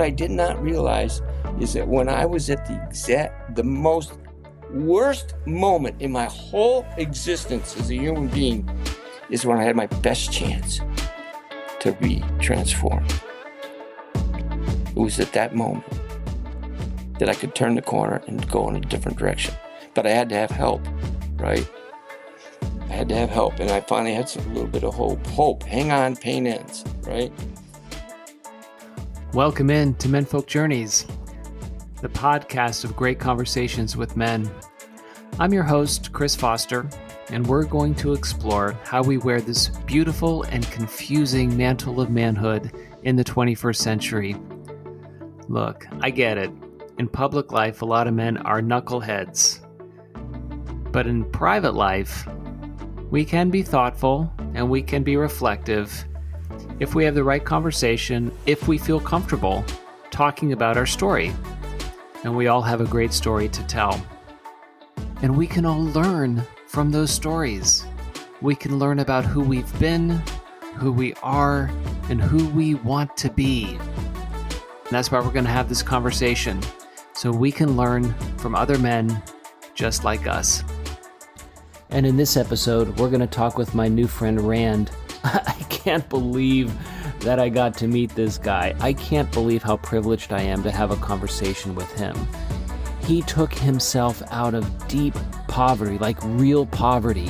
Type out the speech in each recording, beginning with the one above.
what I did not realize is that when I was at the most worst moment in my whole existence as a human being is when I had my best chance to be transformed. It was at that moment that I could turn the corner and go in a different direction. But I had to have help, right? I had to have help, and I finally had a little bit of hope. Hope, hang on, pain ends, right? Welcome in to Menfolk Journeys, the podcast of great conversations with men. I'm your host, Chris Foster, and we're going to explore how we wear this beautiful and confusing mantle of manhood in the 21st century. Look, I get it. In public life, a lot of men are knuckleheads. But in private life, we can be thoughtful and we can be reflective if we have the right conversation, if we feel comfortable talking about our story. And we all have a great story to tell. And we can all learn from those stories. We can learn about who we've been, who we are, and who we want to be. And that's why we're going to have this conversation, so we can learn from other men just like us. And in this episode, we're going to talk with my new friend Rand. I can't believe that I got to meet this guy. I can't believe how privileged I am to have a conversation with him. He took himself out of deep poverty, like real poverty.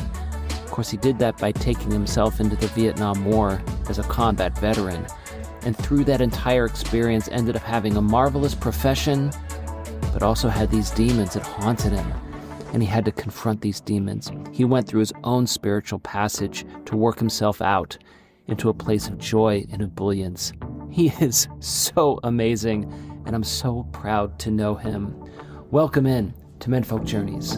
Of course, he did that by taking himself into the Vietnam War as a combat veteran. And through that entire experience, ended up having a marvelous profession, but also had these demons that haunted him. And he had to confront these demons. He went through his own spiritual passage to work himself out into a place of joy and ebullience. He is so amazing, and I'm so proud to know him. Welcome in to Menfolk Journeys.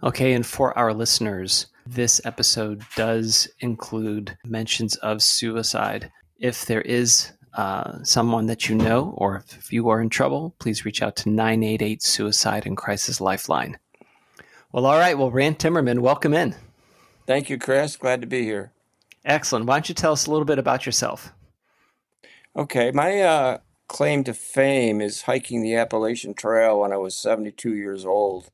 Okay, and for our listeners, this episode does include mentions of suicide. If there is someone that you know, or if you are in trouble, please reach out to 988 Suicide and Crisis Lifeline. Well, all right. Well, Rand Timmerman, welcome in. Thank you, Chris. Glad to be here. Excellent. Why don't you tell us a little bit about yourself? Okay, my claim to fame is hiking the Appalachian Trail when I was 72 years old.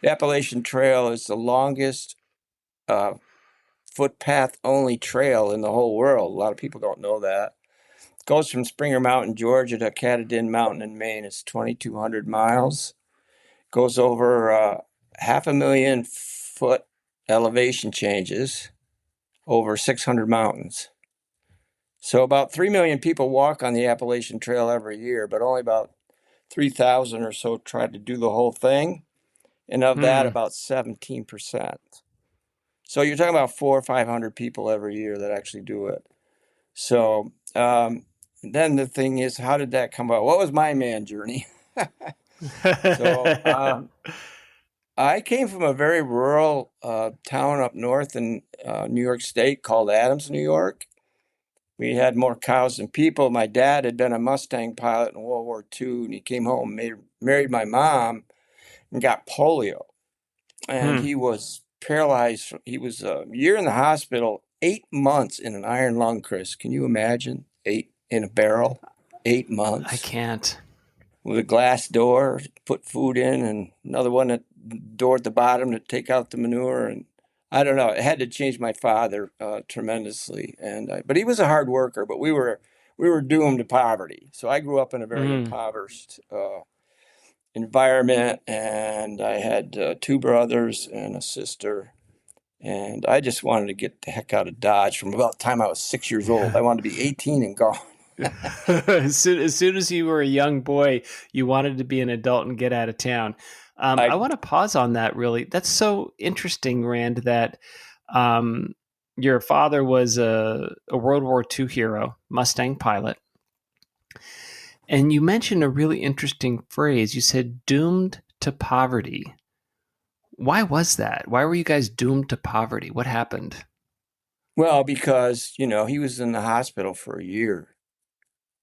The Appalachian Trail is the longest footpath-only trail in the whole world. A lot of people don't know that. It goes from Springer Mountain, Georgia to Katahdin Mountain in Maine. It's 2,200 miles. Goes over 500,000 foot elevation changes over 600 mountains. So about 3 million people walk on the Appalachian Trail every year, but only about 3,000 or so try to do the whole thing. And of that, about 17%. So you're talking about 400 or 500 people every year that actually do it. So then the thing is, how did that come about? What was my man journey? So I came from a very rural town up north in New York State called Adams, New York. We had more cows than people. My dad had been a Mustang pilot in World War II, and he came home, married my mom, and got polio. And he was paralyzed. He was a year in the hospital, 8 months in an iron lung, Chris. Can you imagine? 8 in a barrel, 8 months. I can't. With a glass door, put food in, and another one at the door at the bottom to take out the manure. And I don't know. It had to change my father tremendously. But he was a hard worker. But we were doomed to poverty. So I grew up in a very impoverished environment, and I had 2 brothers and a sister. And I just wanted to get the heck out of Dodge from about the time I was 6 years old. I wanted to be 18 and gone. As soon as you were a young boy, you wanted to be an adult and get out of town. I want to pause on that, really. That's so interesting, Rand, that your father was a World War II hero, Mustang pilot. And you mentioned a really interesting phrase. You said doomed to poverty. Why was that? Why were you guys doomed to poverty? What happened? Well, because, he was in the hospital for a year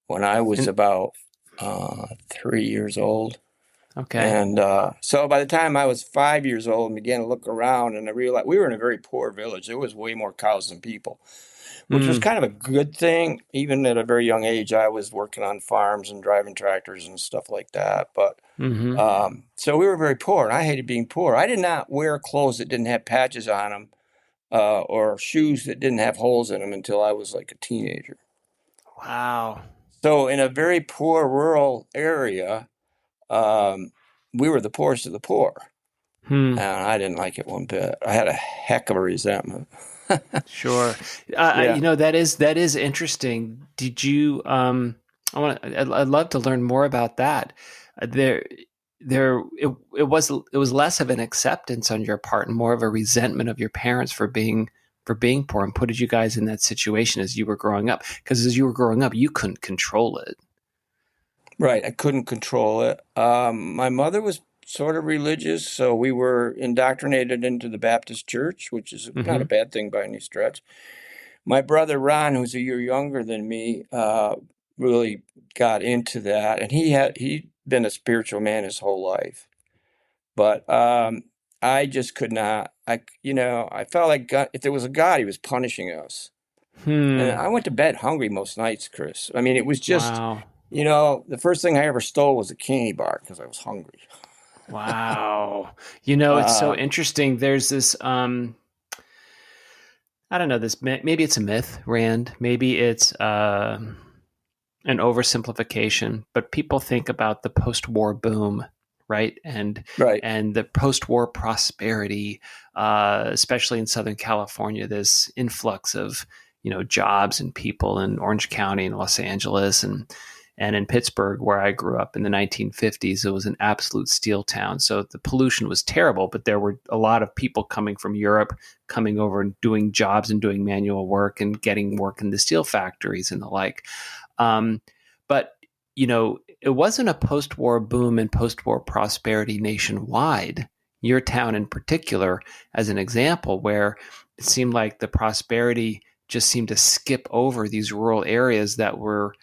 when I was about 3 years old. Okay. And so by the time I was 5 years old and began to look around, and I realized we were in a very poor village. There was way more cows than people. which was Hmm. kind of a good thing. Even at a very young age, I was working on farms and driving tractors and stuff like that. But Mm-hmm. so we were very poor, and I hated being poor. I did not wear clothes that didn't have patches on them, or shoes that didn't have holes in them until I was like a teenager. Wow. So in a very poor rural area, um, we were the poorest of the poor. Hmm. And I didn't like it one bit. I had a heck of a resentment. Sure. Yeah. That is interesting. Did you? I'd love to learn more about that. There, it was less of an acceptance on your part and more of a resentment of your parents for being poor and putting you guys in that situation as you were growing up. Because as you were growing up, you couldn't control it. Right. I couldn't control it. My mother was sort of religious, so we were indoctrinated into the Baptist church, which is not Mm-hmm. a bad thing by any stretch. My brother Ron, who's a year younger than me, really got into that, and he'd been a spiritual man his whole life. But I just could not. I felt like God, if there was a God, he was punishing us. And Hmm. I went to bed hungry most nights, Chris. I mean, it was just, Wow. the first thing I ever stole was a candy bar because I was hungry. Wow. It's so Uh, interesting. There's this I don't know this. Maybe it's a myth, Rand. Maybe it's an oversimplification. But people think about the post-war boom, right? And right. and the post-war prosperity, especially in Southern California. This influx of jobs and people in Orange County and Los Angeles and in Pittsburgh, where I grew up in the 1950s, it was an absolute steel town. So the pollution was terrible, but there were a lot of people coming from Europe, coming over and doing jobs and doing manual work and getting work in the steel factories and the like. Um, but it wasn't a post-war boom and post-war prosperity nationwide. Your town in particular, as an example, where it seemed like the prosperity just seemed to skip over these rural areas that were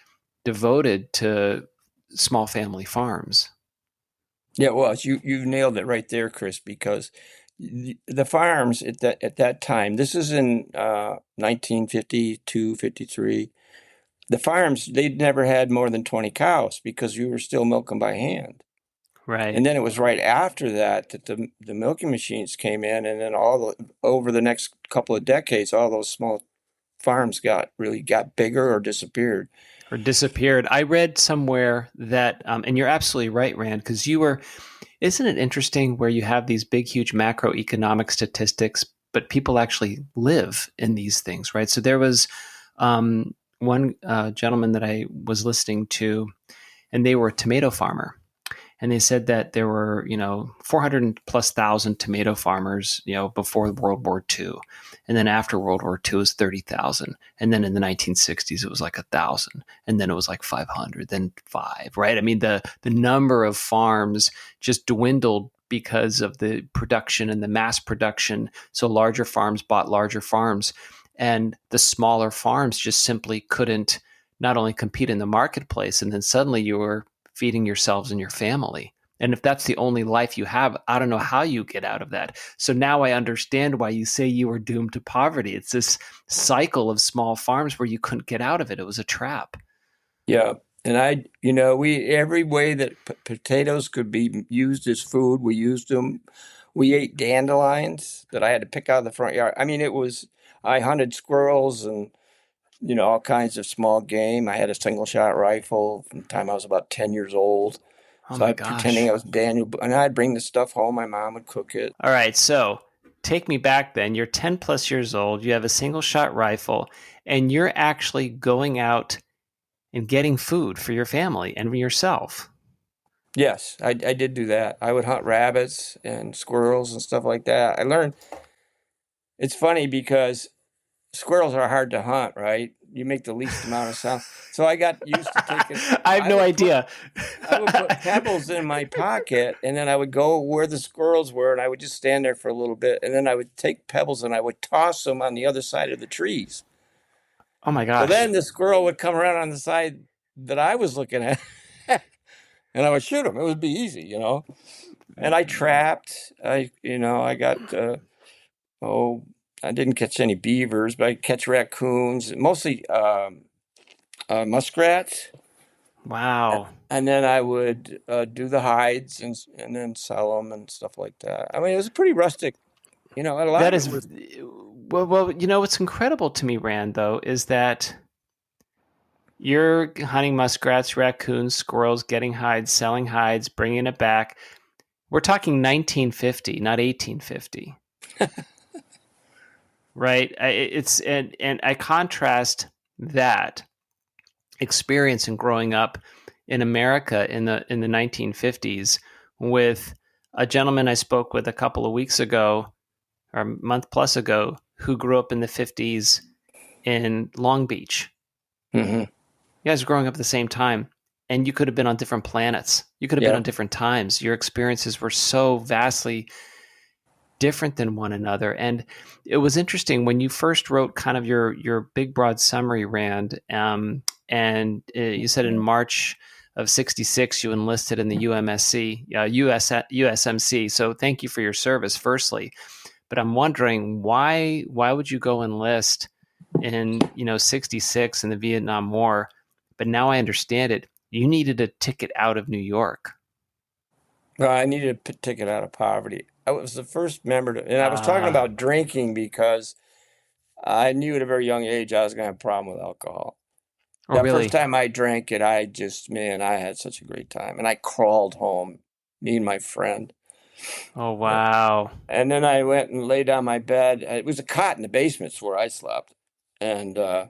devoted to small family farms. Yeah, well, you've nailed it right there, Chris, because the farms at that time, this is in 1952, 53. The farms, they'd never had more than 20 cows because you were still milking by hand. And Right. then it was right after that that the milking machines came in, and then over the next couple of decades, all those small farms got bigger or disappeared. Or disappeared. I read somewhere that, and you're absolutely right, Rand, because isn't it interesting where you have these big, huge macroeconomic statistics, but people actually live in these things, right? So there was one gentleman that I was listening to, and they were a tomato farmer. And they said that there were, 400 plus thousand tomato farmers, before World War II. And then after World War II, it was 30,000. And then in the 1960s, it was like 1,000. And then it was like 500, then five, right? I mean, the number of farms just dwindled because of the production and the mass production. So larger farms bought larger farms. And the smaller farms just simply couldn't not only compete in the marketplace, and then suddenly you were feeding yourselves and your family. And if that's the only life you have, I don't know how you get out of that. So now I understand why you say you were doomed to poverty. It's this cycle of small farms where you couldn't get out of it. It was a trap. Yeah. And we every way that potatoes could be used as food, we used them. We ate dandelions that I had to pick out of the front yard. I mean, I hunted squirrels and, all kinds of small game. I had a single shot rifle from the time I was about 10 years old. Oh So my I pretending gosh. I was Daniel, and I'd bring the stuff home. My mom would cook it. All right. So take me back then. You're 10 plus years old. You have a single shot rifle, and you're actually going out and getting food for your family and for yourself. Yes, I did do that. I would hunt rabbits and squirrels and stuff like that. I learned it's funny because squirrels are hard to hunt, right? You make the least amount of sound. So I got used to taking, I have I no would put, idea. I would put pebbles in my pocket, and then I would go where the squirrels were, and I would just stand there for a little bit, and then I would take pebbles and I would toss them on the other side of the trees. Oh my So gosh. then the squirrel would come around on the side that I was looking at, and I would shoot him. It would be easy. And I trapped. I got I didn't catch any beavers, but I catch raccoons, mostly muskrats. Wow. And then I would do the hides and then sell them and stuff like that. I mean, it was pretty rustic. A lot That of it is, was. well, what's incredible to me, Rand, though, is that you're hunting muskrats, raccoons, squirrels, getting hides, selling hides, bringing it back. We're talking 1950, not 1850. Right? And I contrast that experience in growing up in America in the 1950s with a gentleman I spoke with a couple of weeks ago or a month plus ago who grew up in the 50s in Long Beach. Hmm. You guys were growing up at the same time, and you could have been on different planets. You could have been Yeah. on different times. Your experiences were so vastly different than one another. And it was interesting when you first wrote kind of your big broad summary, Rand. And you said in March of '66 you enlisted in the USMC. So thank you for your service, firstly. But I'm wondering why would you go enlist in '66 in the Vietnam War? But now I understand it. You needed a ticket out of New York. Well, I needed a ticket out of poverty. I was the first member to, and I was talking Ah, about drinking because I knew at a very young age I was going to have a problem with alcohol. oh That first really? time I drank it, man, I had such a great time. And I crawled home, me and my friend. Oh wow. And then I went and laid on my bed. It was a cot in the basement's where I slept. And as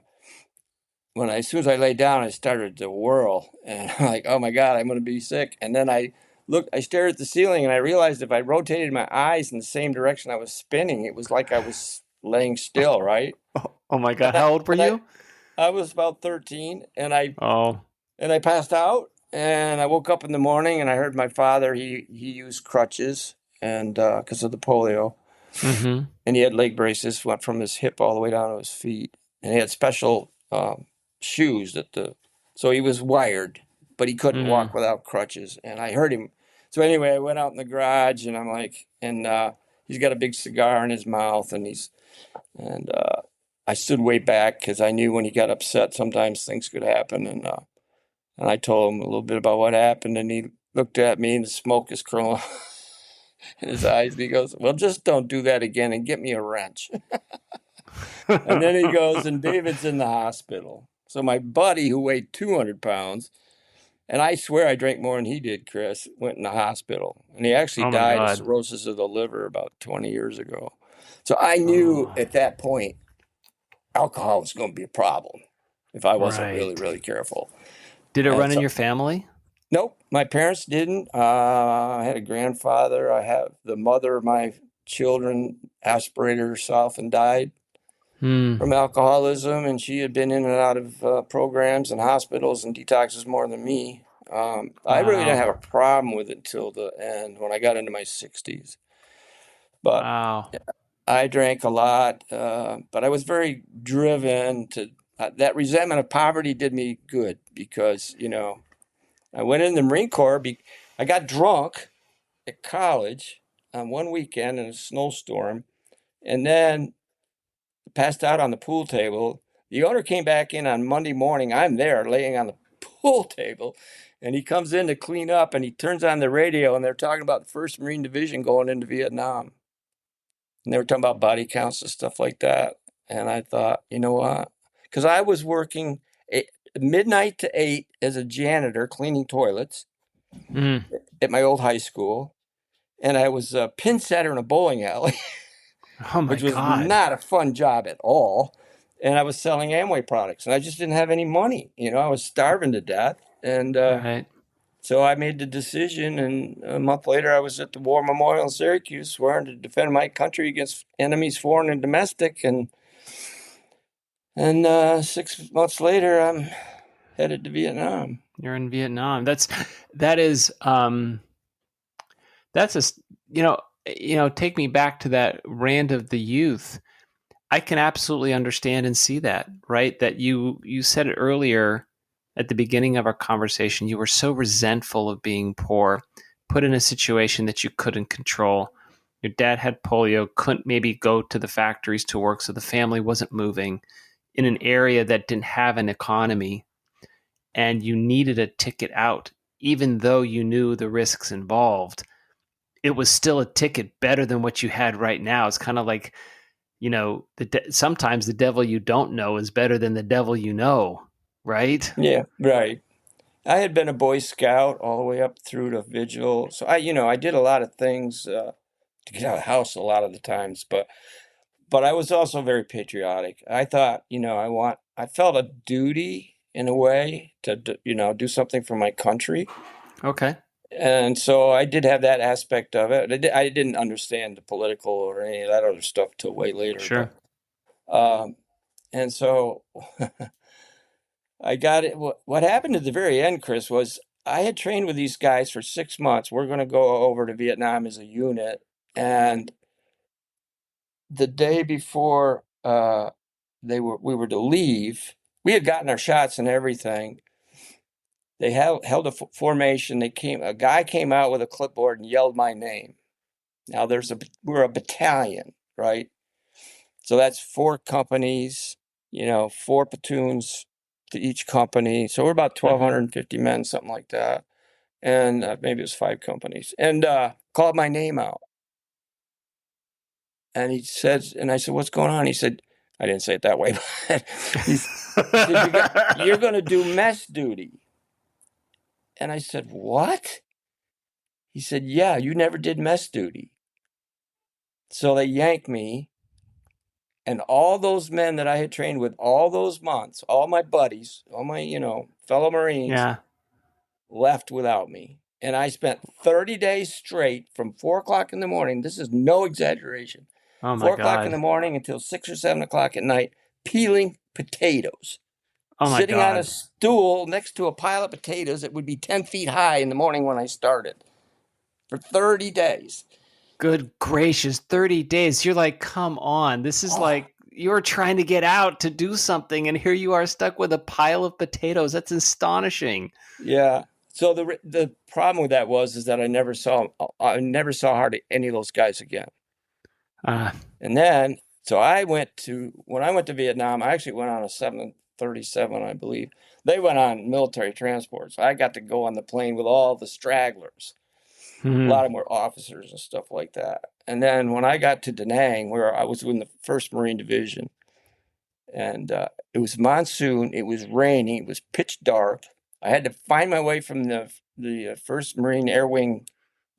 soon as I lay down, I started to whirl. And I'm like, oh my God, I'm going to be sick. And then I stared at the ceiling and I realized if I rotated my eyes in the same direction I was spinning, it was like I was laying still, right? Oh my And God. How old were and you? I was about 13 Oh. and I passed out and I woke up in the morning and I heard my father, he used crutches and because of the polio. Mm-hmm. And he had leg braces, went from his hip all the way down to his feet. And he had special shoes so he was wired, but he couldn't Mm. walk without crutches. And I heard him. So anyway, I went out in the garage and I'm like, and he's got a big cigar in his mouth and I stood way back because I knew when he got upset, sometimes things could happen. And I told him a little bit about what happened and he looked at me and the smoke is curling in his eyes. And he goes, well, just don't do that again and get me a wrench. And then he goes, and David's in the hospital. So my buddy, who weighed 200 pounds, and I swear I drank more than he did, Chris, went in the hospital. And he actually Oh my died of God. cirrhosis of the liver about 20 years ago. So I knew Oh, at that point alcohol was going to be a problem if I wasn't really, right. really careful. Did it And run in so, your family? nope, my parents didn't. I had a grandfather. I have the mother of my children aspirated herself and died Hmm. from alcoholism, and she had been in and out of programs and hospitals and detoxes more than me. I really didn't Wow. have a problem with it till the end when I got into my 60s. But Wow. I drank a lot, but I was very driven to that resentment of poverty did me good because, I went in the Marine Corps. I got drunk at college on one weekend in a snowstorm, and then passed out on the pool table. The owner came back in on Monday morning. I'm there laying on the pool table, and he comes in to clean up and he turns on the radio and they're talking about the 1st Marine Division going into Vietnam. And they were talking about body counts and stuff like that. And I thought, you know what? Because I was working midnight to 8 as a janitor cleaning toilets Hmm. at my old high school. And I was a pin setter in a bowling alley. Oh my Which was God. not a fun job at all. And I was selling Amway products, and I just didn't have any money. I was starving to death, and Right. so I made the decision. And a month later, I was at the War Memorial in Syracuse, swearing to defend my country against enemies, foreign and domestic. And 6 months later, I'm headed to Vietnam. You're in Vietnam. That is that's a take me back to that Rand of the youth. I can absolutely understand and see that, right? That you said it earlier at the beginning of our conversation. You were so resentful of being poor, put in a situation that you couldn't control, Your dad had polio, couldn't maybe go to the factories to work, so the family wasn't moving in an area that didn't have an economy, and you needed a ticket out, even though you knew the risks involved. It was still a ticket better than what you had right now. It's kind of like, sometimes the devil you don't know is better than the devil you know, right? Yeah, right. I had been a Boy Scout all the way up through to Vigil. So I did a lot of things to get out of the house a lot of the times, but I was also very patriotic. I thought, I felt a duty in a way to, do something for my country. Okay. And so I did have that aspect of it. I didn't understand the political or any of that other stuff till way later, Sure. um, and so I got it. What happened at the very end, Chris, was I had trained with these guys for 6 months. We're going to go over to Vietnam as a unit. And the day before we were to leave, we had gotten our shots and everything. They held a formation. A guy came out with a clipboard and yelled my name. Now we're a battalion, right? So that's 4 companies, 4 platoons to each company. So we're about Mm-hmm. 1,250 men, something like that. And maybe it was 5 companies. And called my name out. And and I said, what's going on? He said, I didn't say it that way, but he said, you're going to do mess duty. And I said, what? He said, yeah, you never did mess duty. So they yanked me. And all those men that I had trained with all those months, all my buddies, all my, fellow Marines, Yeah. left without me. And I spent 30 days straight from 4 o'clock in the morning. This is no exaggeration. Oh my 4 o'clock in the God. morning until 6 or 7 o'clock at night, peeling potatoes, Oh my sitting on a God. stool next to a pile of potatoes that would be 10 feet high in the morning when I started for 30 days. Good gracious, 30 days. You're like, come on. This is Oh, like you're trying to get out to do something, and here you are stuck with a pile of potatoes. That's astonishing. yeah. So the problem with that is that I never saw hardly any of those guys again. Uh, And then, so when I went to Vietnam, I actually went on a 737, I believe. They went on military transports. I got to go on the plane with all the stragglers. A lot hmm. of them were officers and stuff like that. And then when I got to Da Nang, where I was in the 1st Marine Division, and it was monsoon, it was raining, it was pitch dark. I had to find my way from the 1st Marine Air Wing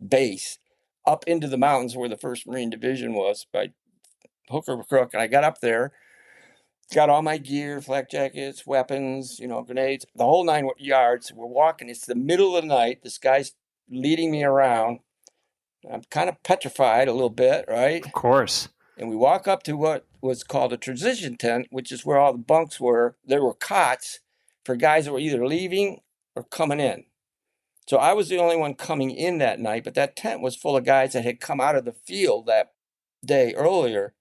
base up into the mountains where the 1st Marine Division was by hook or crook. And I got up there, got all my gear, flak jackets, weapons, grenades, the whole 9 yards. We're walking. It's the middle of the night. This guy's leading me around. I'm kind of petrified a little bit, right? Of course. And we walk up to what was called a transition tent, which is where all the bunks were. There were cots for guys that were either leaving or coming in. So I was the only one coming in that night, but that tent was full of guys that had come out of the field that day earlier,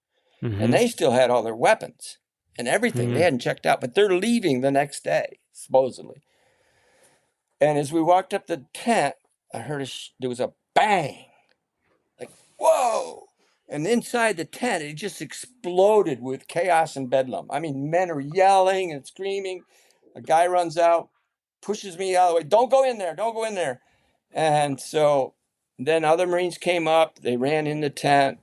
and Mm-hmm. they still had all their weapons and everything. They Mm-hmm. hadn't checked out, but they're leaving the next day, supposedly. And as we walked up the tent, I heard there was a bang, like, whoa. And inside the tent, it just exploded with chaos and bedlam. I mean, men are yelling and screaming. A guy runs out, pushes me out of the way. Don't go in there. Don't go in there. And so then other Marines came up. They ran in the tent.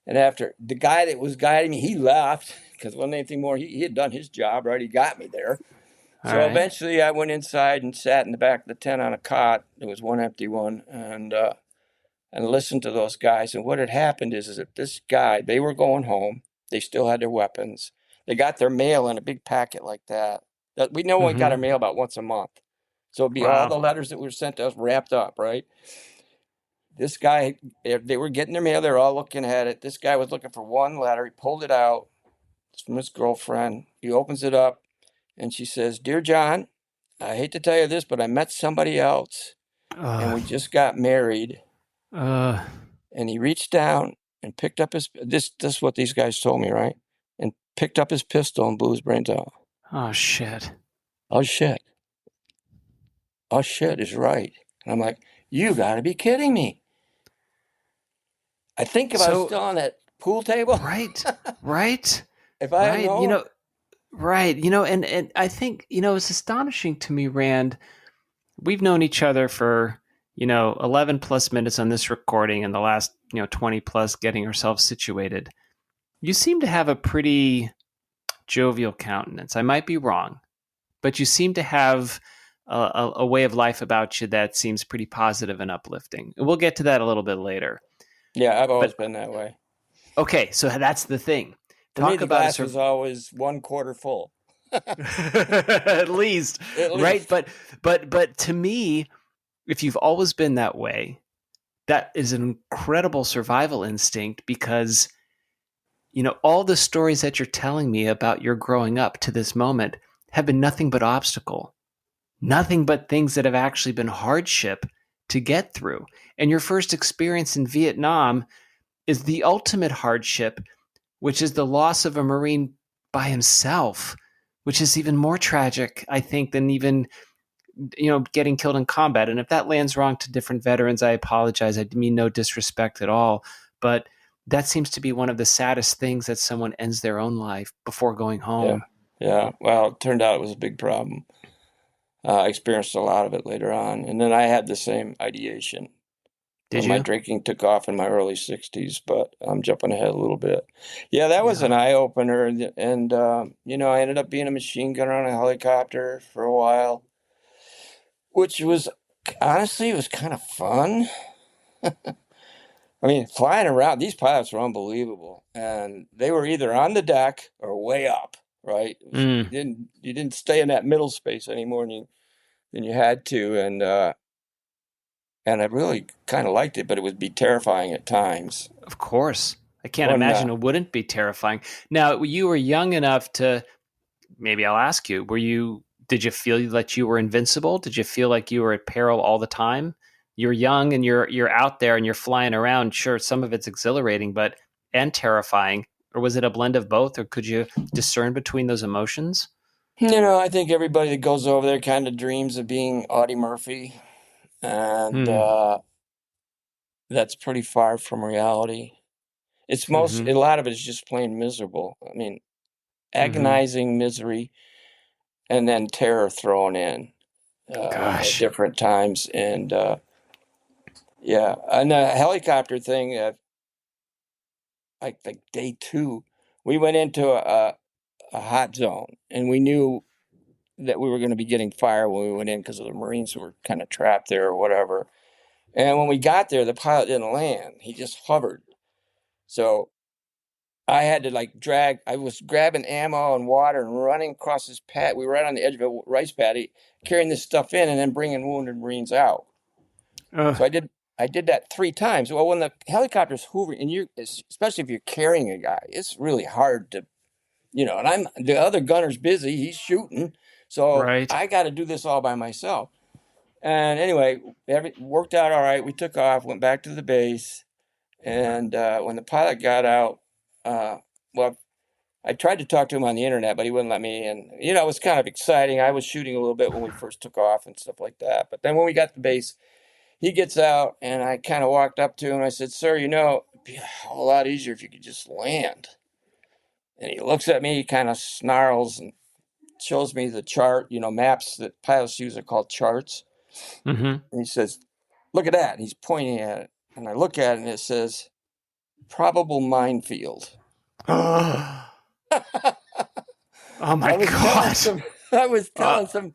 And after the guy that was guiding me, he left because wasn't anything more. He had done his job, right? He got me there. All So right. eventually I went inside and sat in the back of the tent on a cot. There was one empty one. And listened to those guys. And what had happened is that this guy, they were going home. They still had their weapons. They got their mail in a big packet like that. We know we got our Mm-hmm. mail about once a month. So it'd be all Wow. the letters that were sent to us wrapped up, right? This guy, they were getting their mail. They're all looking at it. This guy was looking for one letter. He pulled it out. It's from his girlfriend. He opens it up and she says, Dear John, I hate to tell you this, but I met somebody else and Uh, we just got married. uh, And he reached down and picked up this is what these guys told me, right? And picked up his pistol and blew his brains out. oh, shit. Oh shit. Oh shit is right. And I'm like, you gotta be kidding me. I think if I was So still on that pool table, right, right, if I had right. known, Right. And I think, it's astonishing to me, Rand. We've known each other for, 11 plus minutes on this recording and the last, 20 plus getting ourselves situated. You seem to have a pretty jovial countenance. I might be wrong, but you seem to have a way of life about you that seems pretty positive and uplifting. And we'll get to that a little bit later. yeah, I've always But been that way. okay, so that's the thing. For me, Talk the about a glass was always 1/4 full, at least, at right? least. But to me, if you've always been that way, that is an incredible survival instinct because all the stories that you're telling me about your growing up to this moment have been nothing but obstacle, nothing but things that have actually been hardship to get through. And your first experience in Vietnam is the ultimate hardship, which is the loss of a Marine by himself, which is even more tragic, I think, than even getting killed in combat. And if that lands wrong to different veterans, I apologize. I mean no disrespect at all, but that seems to be one of the saddest things, that someone ends their own life before going Yeah, home. yeah. Well, it turned out it was a big problem. I experienced a lot of it later on, and then I had the same ideation Did when my you? drinking took off in my early 60s. But I'm jumping ahead a little bit. Yeah, that was an Yeah. eye opener, and I ended up being a machine gunner on a helicopter for a while, which was honestly it was kind of fun. I mean, flying around, these pilots were unbelievable, and they were either on the deck or way up. Right? You Mm, didn't stay in that middle space anymore than you had to, and I really kind of liked it, but it would be terrifying at times. of course. I can't When imagine it wouldn't be terrifying. Now, you were young enough to, maybe I'll ask you, did you feel that you were invincible? Did you feel like you were at peril all the time? You're young and you're out there and you're flying around. Sure, some of it's exhilarating, but and terrifying. Or was it a blend of both? Or could you discern between those emotions? I think everybody that goes over there kind of dreams of being Audie Murphy, and Hmm. that's pretty far from reality. Mm-hmm. A lot of it is just plain miserable. I mean, Mm-hmm. agonizing misery, and then terror thrown in at Gosh. different times, and yeah, and the helicopter thing. Like day two, we went into a hot zone, and we knew that we were going to be getting fire when we went in because of the Marines who were kind of trapped there or whatever. And when we got there, the pilot didn't land; he just hovered. So I had to like drag. I was grabbing ammo and water and running across this pad. We were right on the edge of a rice paddy, carrying this stuff in and then bringing wounded Marines out. Ugh. So I did that 3 times. Well, when the helicopter's hovering, and especially if you're carrying a guy, it's really hard to, and the other gunner's busy, he's shooting. So Right. I got to do this all by myself. And anyway, worked out all right. We took off, went back to the base. And when the pilot got out, uh, well, I tried to talk to him on the internet, but he wouldn't let me. And, it was kind of exciting. I was shooting a little bit when we first took off and stuff like that. But then when we got to the base, he gets out, and I kind of walked up to him. I said, "Sir, it'd be a whole lot easier if you could just land." And he looks at me, kind of snarls, and shows me the chart. Maps that pilots use are called charts. Mm-hmm. And he says, "Look at that." And he's pointing at it. And I look at it, and it says, "Probable minefield." Oh my I was telling God. some, I was Uh, telling some,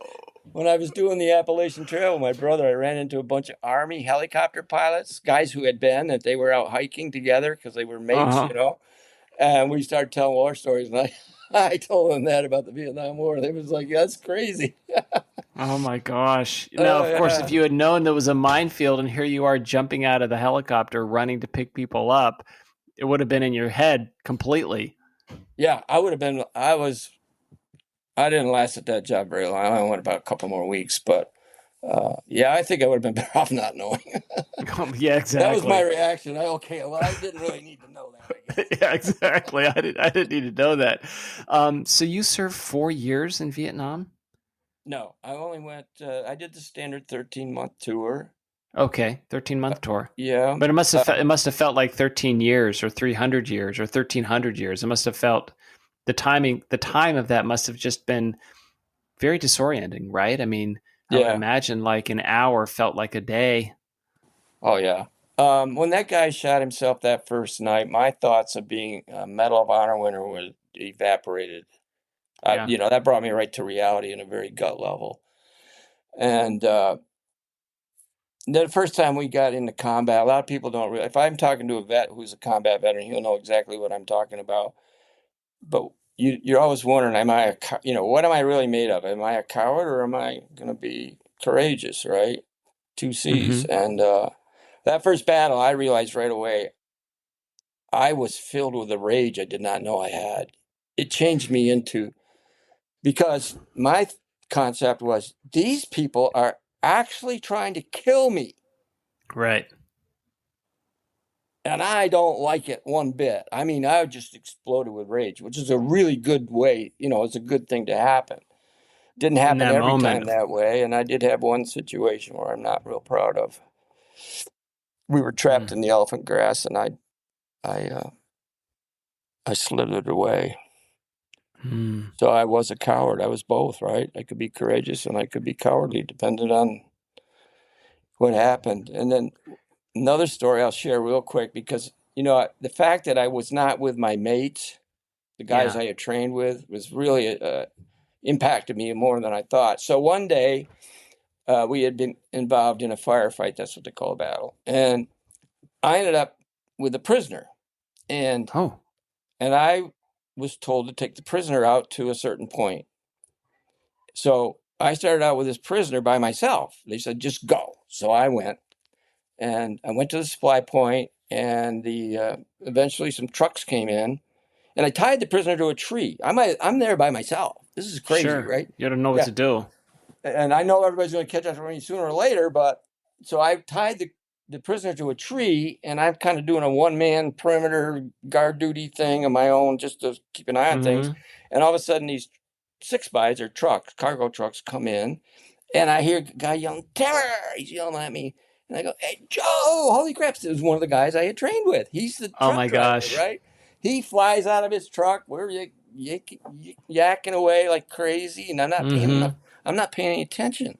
when I was doing the Appalachian Trail with my brother, I ran into a bunch of Army helicopter pilots, guys who had been, that they were out hiking together because they were mates, uh-huh. and we started telling war stories. And I told them that about the Vietnam War. They was like, "That's crazy." Oh my gosh. Now, Oh, of course, if yeah. you had known there was a minefield and here you are jumping out of the helicopter running to pick people up, it would have been in your head completely. Yeah, I didn't last at that job very long. I went about a couple more weeks, but yeah, I think I would have been better off not knowing. Yeah, That was my exactly. reaction. Okay, well, I didn't really need to know that, I guess. Yeah, exactly. I didn't need to know that. So you served 4 years in Vietnam? No, I only went, I did the standard 13-month tour. Okay, 13-month tour. Yeah. But it must have felt like 13 years or 300 years or 1300 years. It must have felt the time of that must have just been very disorienting, right? I mean, I would Yeah. imagine like an hour felt like a day. Oh, yeah. When that guy shot himself that first night, my thoughts of being a Medal of Honor winner was evaporated. Yeah. That brought me right to reality in a very gut level. And the first time we got into combat, a lot of people don't really. If I'm talking to a vet who's a combat veteran, he'll know exactly what I'm talking about. But you're always wondering, what am I really made of? Am I a coward or am I going to be courageous? Right? Two C's. Mm-hmm. And that first battle, I realized right away I was filled with a rage I did not know I had. It changed me into because my concept was these people are actually trying to kill me. Right. And I don't like it one bit. I mean, I just exploded with rage, which is a really good way, it's a good thing to happen. Didn't In happen that every time moment. that way. And I did have one situation where I'm not real proud of. We were trapped Mm. in the elephant grass and I slithered away. Mm. So I was a coward. I was both, right? I could be courageous and I could be cowardly, depending on what happened. And then another story I'll share real quick because, the fact that I was not with my mates, the guys Yeah. I had trained with, was really impacted me more than I thought. So one day we had been involved in a firefight. That's what they call a battle. And I ended up with a prisoner. And, Oh, and I was told to take the prisoner out to a certain point. So I started out with this prisoner by myself. They said, just go. So I went. And I went to the supply point, and eventually some trucks came in, and I tied the prisoner to a tree. I'm there by myself. This is crazy, sure. right? You don't know what Yeah, to do. and I know everybody's going to catch up to me sooner or later, but so I tied the prisoner to a tree, and I'm kind of doing a one-man perimeter guard duty thing on my own just to keep an eye on things. Mm-hmm. And all of a sudden, these six bys or trucks, cargo trucks, come in, and I hear a guy yelling, "Timmer!" He's yelling at me. And I go, "Hey, Joe, holy crap." It was one of the guys I had trained with. He's the Oh truck my driver, gosh. right? He flies out of his truck. We're yakking away like crazy. And Mm-hmm. I'm not paying any attention.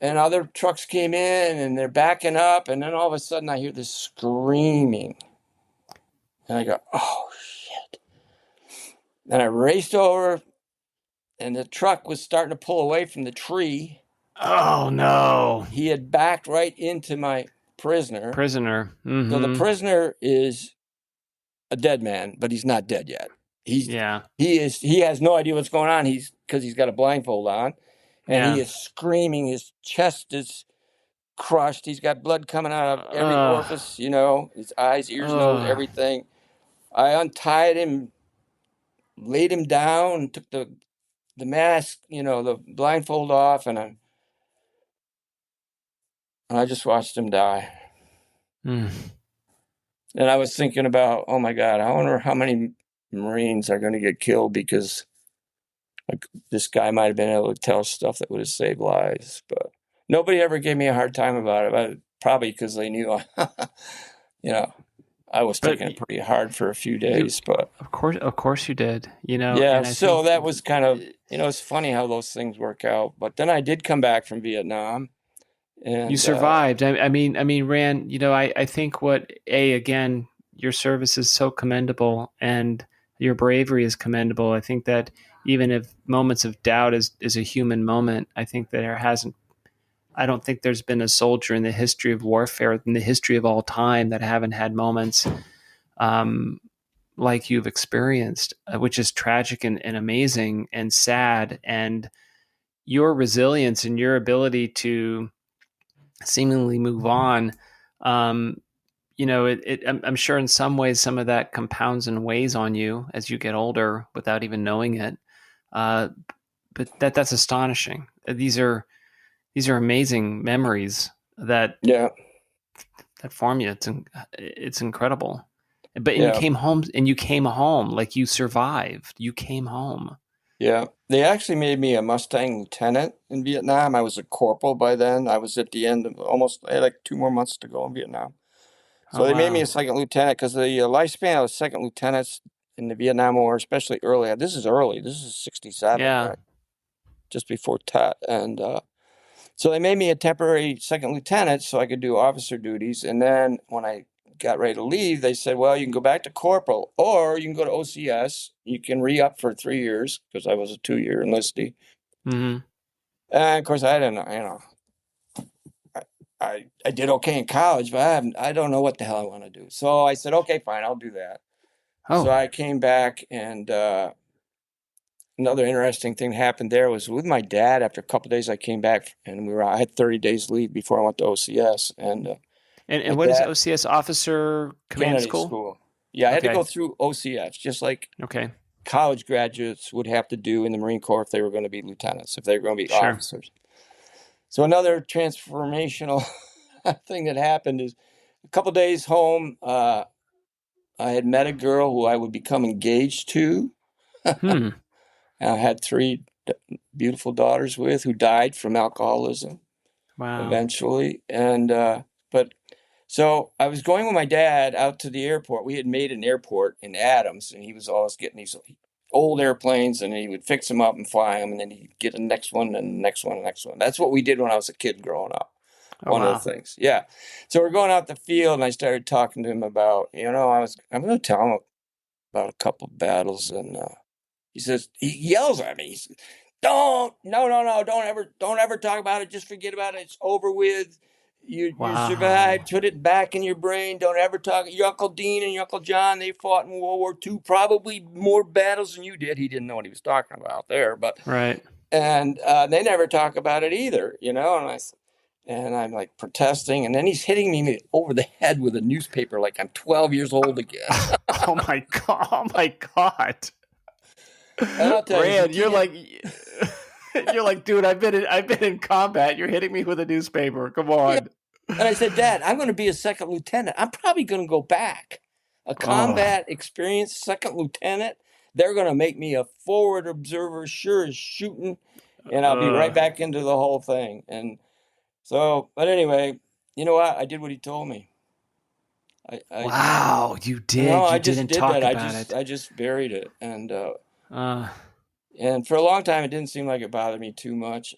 And other trucks came in and they're backing up. And then all of a sudden I hear this screaming. And I go, "Oh, shit." And I raced over and the truck was starting to pull away from the tree. Oh no. He had backed right into my prisoner. Prisoner. So the Mm-hmm. prisoner is a dead man, but he's not dead yet. He's Yeah. he has no idea what's going on. He's got a blindfold on, and he Yeah. is screaming. His chest is crushed. He's got blood coming out of every Uh, orifice. His eyes, ears, nose, uh, everything. I untied him, laid him down, took the mask, the blindfold off, and I just watched him die. mm. And I was thinking about, oh my God, I wonder how many Marines are going to get killed because like, this guy might have been able to tell stuff that would have saved lives. But nobody ever gave me a hard time about it. Probably because they knew, you know, I was But taking it pretty hard for a few you, days. But of course, you did. yeah, And I so think that was kind of, it's funny how those things work out. But then I did come back from Vietnam, you and survived. Rand. I think again, your service is so commendable, and your bravery is commendable. I think that even if moments of doubt is a human moment, I think that there hasn't. I don't think there's been a soldier in the history of warfare, in the history of all time, that haven't had moments um, like you've experienced, which is tragic and amazing and sad. And your resilience and your ability to seemingly move on, um, I'm sure in some ways some of that compounds and weighs on you as you get older without even knowing it. Uh, but that's astonishing. These are amazing memories that yeah, form you. It's incredible. But and yeah, you came home like you survived. You came home. Yeah. They actually made me a Mustang lieutenant in Vietnam. I was a corporal by then. I was at the end of I had like 2 more months to go in Vietnam. Oh, So they made me a wow. second lieutenant because the lifespan of second lieutenants in the Vietnam War, especially early, this is early. This is 67, Yeah. right? Just before Tet. And so they made me a temporary second lieutenant so I could do officer duties. And then when I got ready to leave, they said, well, you can go back to corporal or you can go to OCS. You can re-up for 3 years because I was a 2-year enlistee. Hmm. And of course, I didn't know, I did okay in college, but I don't know what the hell I want to do. So I said, okay, fine, I'll do that. So Oh. I came back, and another interesting thing happened there was with my dad. After a couple of days, I came back, and I had 30 days leave before I went to OCS, and my And what is dad OCS, Officer Command candidate School? school. Yeah, I had to Okay. go through OCS, just like Okay. college graduates would have to do in the Marine Corps if they were going to be lieutenants, if they were going to be Sure. officers. So another transformational thing that happened is a couple of days home. I had met a girl who I would become engaged to. Hmm. I had three beautiful daughters with who died from alcoholism Wow. eventually. And, but so I was going with my dad out to the airport. We had made an airport in Adams, and he was always getting these old airplanes, and he would fix them up and fly them, and then he'd get the next one and the next one and the next one. That's what we did when I was a kid growing up. Oh, One of the wow. things. Yeah. So we're going out the field, and I started talking to him about, I'm going to tell him about a couple of battles, and he yells at me. He says, no, don't ever talk about it. Just forget about it. It's over with. You Wow. survived. Put it back in your brain. Don't ever talk. Your Uncle Dean and your Uncle John, they fought in World War II, probably more battles than you did. He didn't know what he was talking about there, but Right. and they never talk about it either, and I'm like protesting, and then he's hitting me over the head with a newspaper like I'm 12 years old again. Oh my god. Oh my god. And I'll tell you, as a Rand, you're teenager, like you're like, dude, I've been in combat. You're hitting me with a newspaper. Come yeah. on. And I said, Dad, I'm going to be a second lieutenant. I'm probably going to go back. A Oh. combat experienced second lieutenant. They're going to make me a forward observer, sure as shooting, and I'll be right Uh, back into the whole thing. And so, but anyway, you know what? I did what he told me. I wow, you no, did. I You just didn't did that. talk about it. I just buried it, Uh, and for a long time, it didn't seem like it bothered me too much.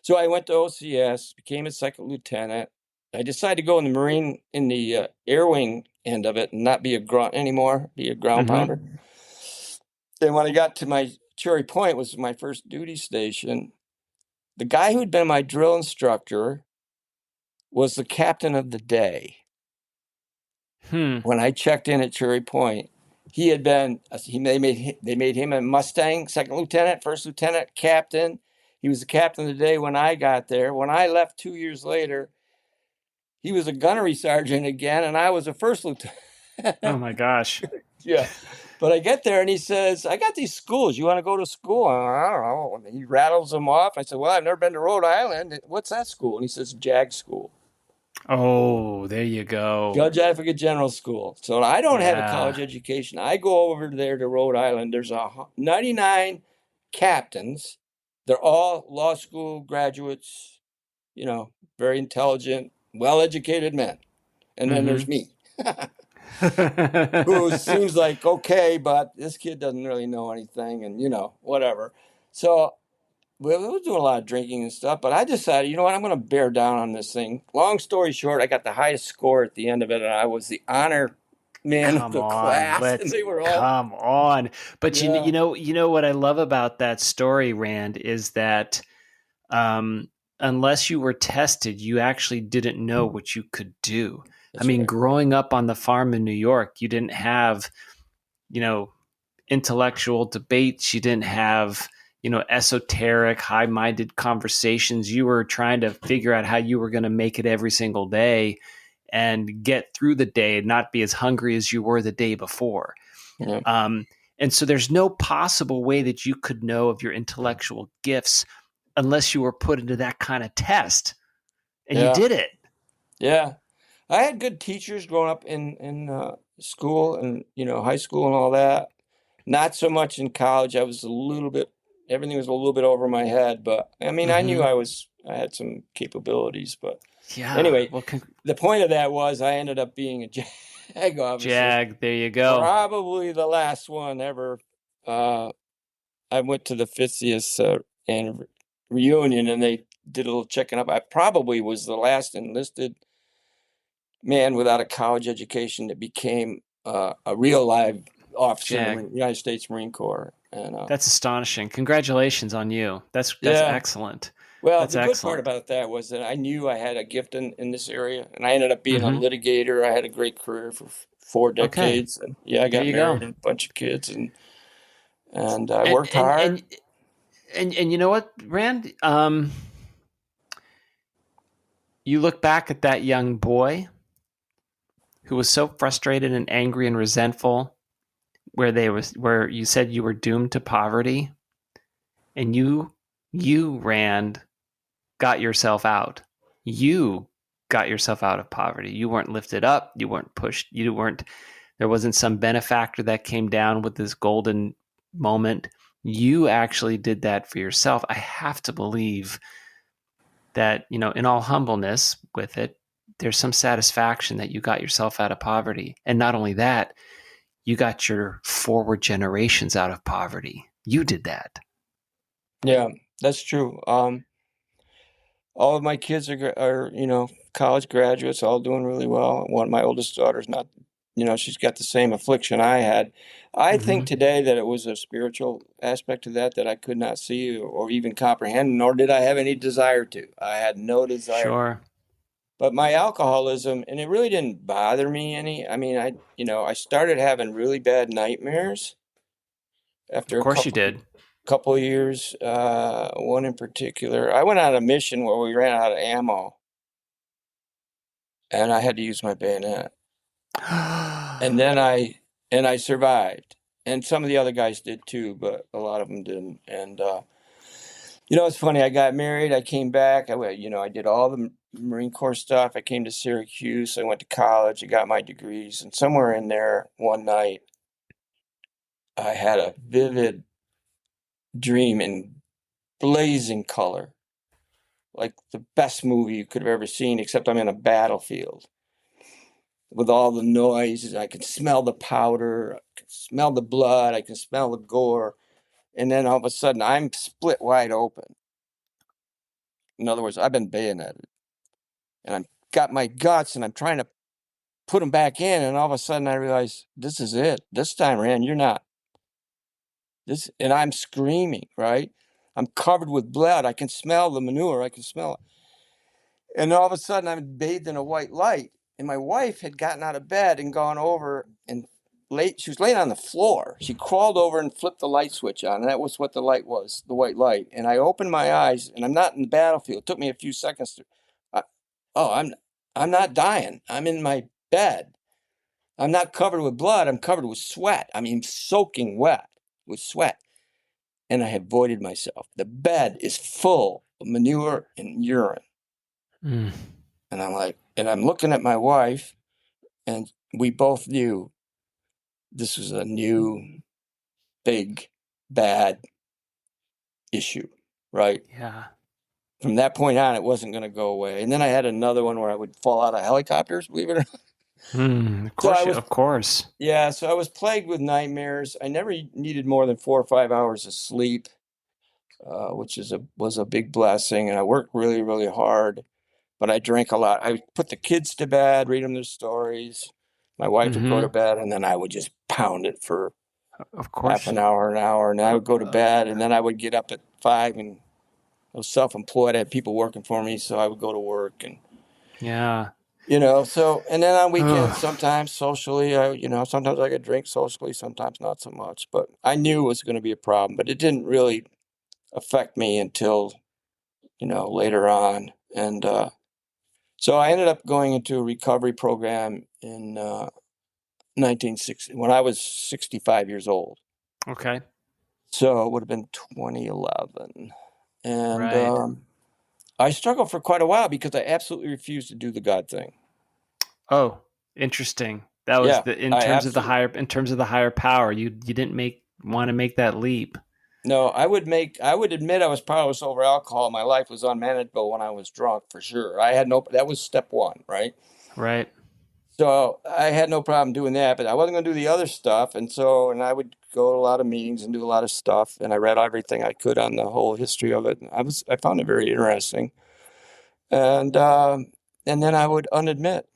So I went to OCS, became a second lieutenant. I decided to go in the Marine in the air wing end of it and not be a grunt anymore, be a ground mm-hmm. pounder. And when I got to my Cherry Point, was my first duty station. The guy who had been my drill instructor was the captain of the day. Hmm. When I checked in at Cherry Point, he had been they made him a Mustang second lieutenant, first lieutenant, captain. He was the captain of the day when I got there. When I left 2 years later, he was a gunnery sergeant again, and I was a first lieutenant. Oh my gosh. Yeah. But I get there and he says, I got these schools. You want to go to school? I don't know. And he rattles them off. I said, well, I've never been to Rhode Island. What's that school? And he says, JAG School, Oh, there you go. Judge Advocate General School. So I don't have a Yeah. college education. I go over there to Rhode Island. There's 99 captains. They're all law school graduates, you know, very intelligent, well educated men. And then Mm-hmm. there's me. Who seems like okay, but this kid doesn't really know anything, and whatever. So we were doing a lot of drinking and stuff, but I decided, you know what, I'm going to bear down on this thing. Long story short, I got the highest score at the end of it, and I was the honor man of Come the on, class, and let's they were all, come on. But yeah, you know what I love about that story, Rand, is that um, unless you were tested, you actually didn't know what you could do. I that's mean, right. growing up on the farm in New York, you didn't have, you know, intellectual debates. You didn't have, esoteric, high minded conversations. You were trying to figure out how you were going to make it every single day and get through the day and not be as hungry as you were the day before. Yeah, Um, and so there's no possible way that you could know of your intellectual gifts unless you were put into that kind of test. And you yeah, did it. yeah. I had good teachers growing up in school and high school and all that. Not so much in college. Everything was a little bit over my head, but I mean, I knew Mm-hmm. I had some capabilities. But Yeah. anyway, Well, the point of that was I ended up being a JAG officer, Jag, there you go. probably the last one ever. I went to the 50th reunion, and they did a little checking up. I probably was the last enlisted man without a college education that became a real live officer in the Jag. United States Marine Corps. And That's astonishing. Congratulations on you. That's yeah, excellent. well, That's the good part excellent. about that was that I knew I had a gift in this area, and I ended up being a Mm-hmm. litigator. I had a great career for 4 Okay. decades, and yeah, I There got you go. married, and a bunch of kids, and I And worked and hard. and and you know what, Rand? You look back at that young boy who was so frustrated and angry and resentful, where you said you were doomed to poverty, and you Rand got yourself out. You got yourself out of poverty. You weren't lifted up. You weren't pushed. You weren't. There wasn't some benefactor that came down with this golden moment. You actually did that for yourself. I have to believe that, in all humbleness with it, there's some satisfaction that you got yourself out of poverty. And not only that, you got your forward generations out of poverty. You did that. Yeah, that's true. All of my kids are college graduates, all doing really well. One, my oldest daughter's not, she's got the same affliction I had. I think Mm-hmm. today that it was a spiritual aspect to that I could not see or even comprehend, nor did I have any desire to. I had no desire. Sure. But my alcoholism, and it really didn't bother me any. I mean, I started having really bad nightmares Of after a course you couple did. couple of years. One in particular, I went on a mission where we ran out of ammo, and I had to use my bayonet. And then I survived, and some of the other guys did too, but a lot of them didn't. And it's funny. I got married. I came back. I did all the Marine Corps stuff. I came to Syracuse. I went to college. I got my degrees, and somewhere in there, one night, I had a vivid dream in blazing color, like the best movie you could have ever seen, except I'm in a battlefield with all the noises. I can smell the powder, I can smell the blood, I can smell the gore. And then all of a sudden, I'm split wide open. In other words, I've been bayoneted, and I've got my guts, and I'm trying to put them back in. And all of a sudden, I realize this is it. This time, Rand, you're not. And I'm screaming, right? I'm covered with blood. I can smell the manure. I can smell it. And all of a sudden, I'm bathed in a white light. And my wife had gotten out of bed and gone over and she was laying on the floor. She crawled over and flipped the light switch on. And that was what the light was, the white light. And I opened my eyes, and I'm not in the battlefield. It took me a few seconds to, uh, oh, I'm not dying. I'm in my bed. I'm not covered with blood. I'm covered with sweat. I mean, soaking wet with sweat. And I have voided myself. The bed is full of manure and urine. Mm. And I'm looking at my wife, and we both knew this was a new, big, bad issue, right? Yeah. From that point on, it wasn't going to go away. And then I had another one where I would fall out of helicopters, believe it or not. Mm. Of So course of course. yeah, so I was plagued with nightmares. I never needed more than 4 or 5 hours of sleep, which was a big blessing. And I worked really, really hard. But I drank a lot. I put the kids to bed, read them their stories. My wife would go to Mm-hmm. bed, and then I would just pound it for Of half course. an hour, and I would go to bed, and then I would get up at 5, and I was self-employed. I had people working for me, so I would go to work, and Yeah. and then on weekends, Oh, sometimes socially, sometimes I could drink socially, sometimes not so much. But I knew it was going to be a problem, but it didn't really affect me until later on, and so I ended up going into a recovery program in 1960 when I was 65 years old. okay. So it would have been 2011. And Right. I struggled for quite a while because I absolutely refused to do the God thing. Oh, interesting. That was Yeah, the I absolutely. in terms of the higher power. You didn't make want to make that leap. No, I would admit I was powerless over alcohol. My life was unmanageable when I was drunk, for sure. That was step one, right? Right. So I had no problem doing that, but I wasn't going to do the other stuff. And I would go to a lot of meetings and do a lot of stuff. And I read everything I could on the whole history of it. I found it very interesting. And then I would unadmit.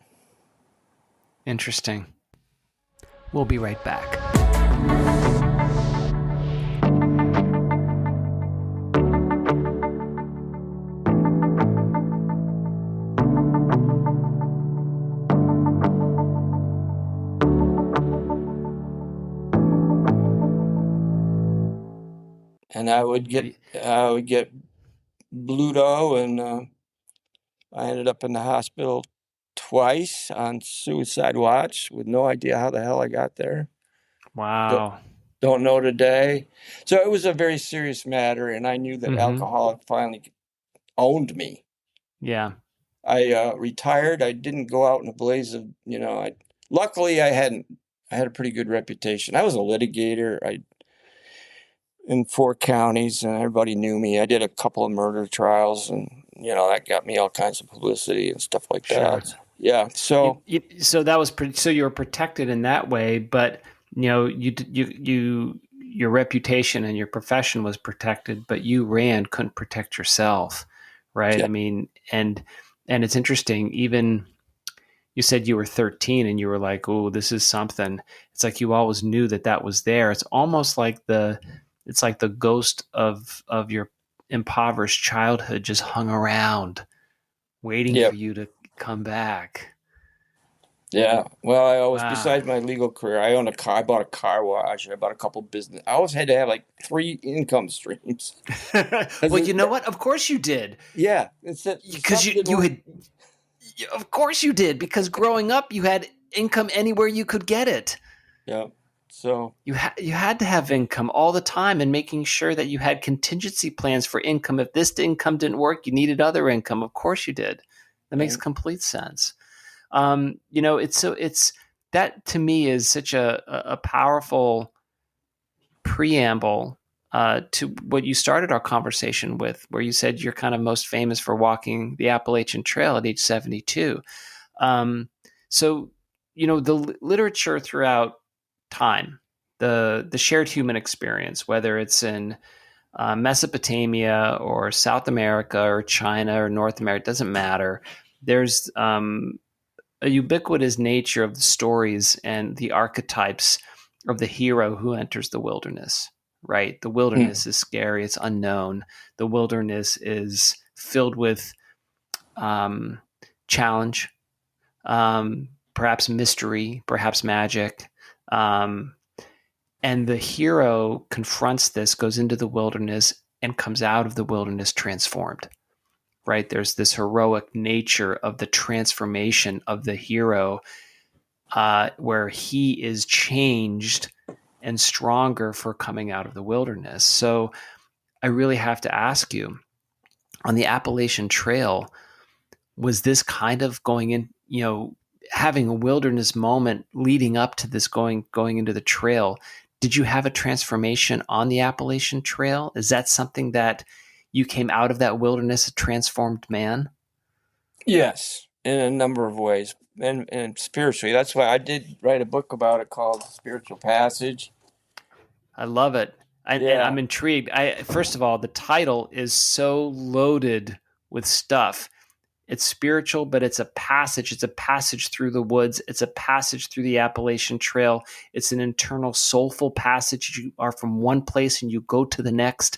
Interesting. We'll be right back. And I would get Bluto, and I ended up in the hospital twice on suicide watch with no idea how the hell I got there. Wow. Don't know today. So it was a very serious matter, and I knew that alcohol had finally owned me. Yeah. I retired. I didn't go out in a blaze of, luckily I had a pretty good reputation. I was a litigator. In 4 counties, and everybody knew me. I did a couple of murder trials, and that got me all kinds of publicity and stuff like that. Sure. Yeah. So So that was so you were protected in that way, but your reputation and your profession was protected, but you couldn't protect yourself, right? yeah, I mean, and it's interesting. Even you said you were 13 and you were like, "Oh, this is something." It's like you always knew that was there. It's almost like the ghost of your impoverished childhood just hung around, waiting yeah, for you to come back. yeah. Well, Wow. besides my legal career, I owned a car. I bought a car wash. I bought a couple business. I always had to have like 3 income streams. Well, you know what? Of course you did, Yeah, because of course you did, because growing up you had income anywhere you could get it. Yeah. So You had to have income all the time, and making sure that you had contingency plans for income. If this income didn't work, you needed other income. Of course you did. That makes right. complete sense. It's that to me is such a powerful preamble to what you started our conversation with, where you said you're kind of most famous for walking the Appalachian Trail at age 72. So, the literature throughout time, the shared human experience, whether it's in Mesopotamia or South America or China or North America, it doesn't matter. There's a ubiquitous nature of the stories and the archetypes of the hero who enters the wilderness, right? The Hmm. wilderness is scary, it's unknown. The wilderness is filled with challenge, perhaps mystery, perhaps magic. And the hero confronts this, goes into the wilderness, and comes out of the wilderness transformed, right? There's this heroic nature of the transformation of the hero, where he is changed and stronger for coming out of the wilderness. So I really have to ask you, on the Appalachian Trail, was this kind of going in, having a wilderness moment leading up to this going into the trail? Did you have a transformation on the Appalachian Trail? Is that something that you came out of that wilderness a transformed man? Yes, in a number of ways, and spiritually. That's why I did write a book about it called Spiritual Passage. I love it. And Yeah, I'm intrigued. First of all, the title is so loaded with stuff. It's spiritual, but it's a passage. It's a passage through the woods. It's a passage through the Appalachian Trail. It's an internal, soulful passage. You are from one place and you go to the next.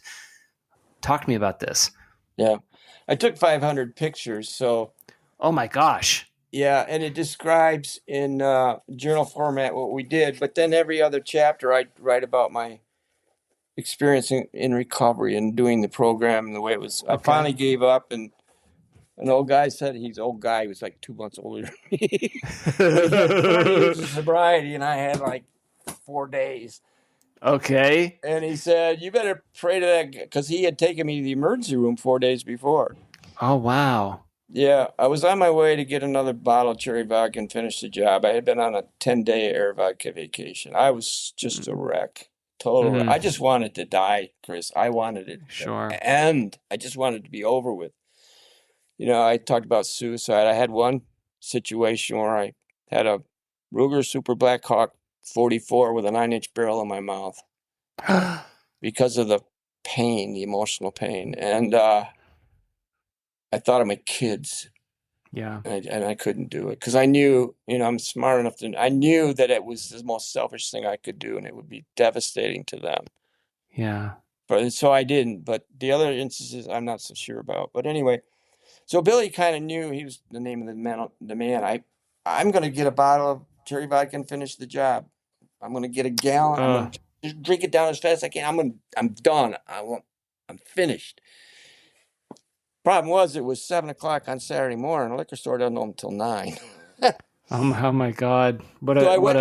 Talk to me about this. yeah. I took 500 pictures, so Oh my gosh. yeah, and it describes in journal format what we did. But then every other chapter, I write about my experience in recovery and doing the program and the way it was. I Okay. finally gave up, and an old guy said, he's an old guy, he was like 2 months older than me. But he had 40 years of sobriety, and I had like 4 days. Okay. And he said, "You better pray to that," because he had taken me to the emergency room 4 days before. Oh, wow. Yeah, I was on my way to get another bottle of cherry vodka and finish the job. I had been on a 10-day air vodka vacation. I was just a wreck. Totally. Mm, I just wanted to die, Chris. I wanted it sure. to end. I just wanted it to be over with. I talked about suicide. I had one situation where I had a Ruger Super Black Hawk 44 with a 9-inch barrel in my mouth because of the pain, the emotional pain. And I thought of my kids, Yeah. and I couldn't do it because I knew, I'm smart enough I knew that it was the most selfish thing I could do and it would be devastating to them. Yeah. But so I didn't. But the other instances, I'm not so sure about. But anyway, so Billy kind of knew he was the name of the man. I'm going to get a bottle of cherry vodka and finish the job. I'm going to get a gallon. I'm going to just drink it down as fast as I can. I'm done. I'm finished. Problem was, it was 7 o'clock on Saturday morning. The liquor store doesn't open until 9. Oh my God. So I went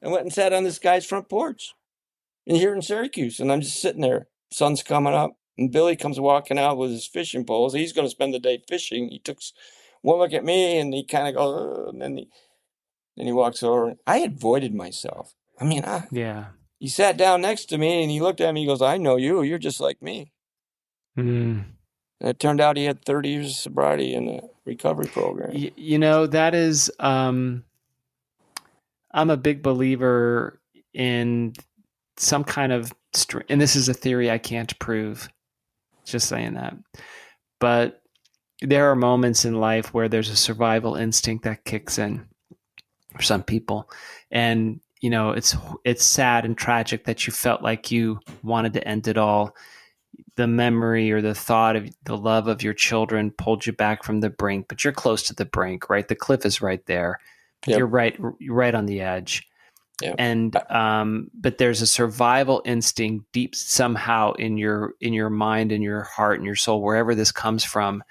and sat on this guy's front porch here in Syracuse, and I'm just sitting there. Sun's coming up, and Billy comes walking out with his fishing poles. He's going to spend the day fishing. He took one look at me, and he kind of goes, and then he walks over. I had voided myself. I mean, Yeah. he sat down next to me, and he looked at me. He goes, "I know you. You're just like me." Mm. And it turned out he had 30 years of sobriety in a recovery program. That is, I'm a big believer in some kind of, and this is a theory I can't prove, just saying that. But there are moments in life where there's a survival instinct that kicks in for some people. And, it's sad and tragic that you felt like you wanted to end it all. The memory or the thought of the love of your children pulled you back from the brink, but you're close to the brink, right? The cliff is right there. Yep. You're right on the edge. Yep. And but there's a survival instinct deep somehow in your mind and your heart and your soul, wherever this comes from,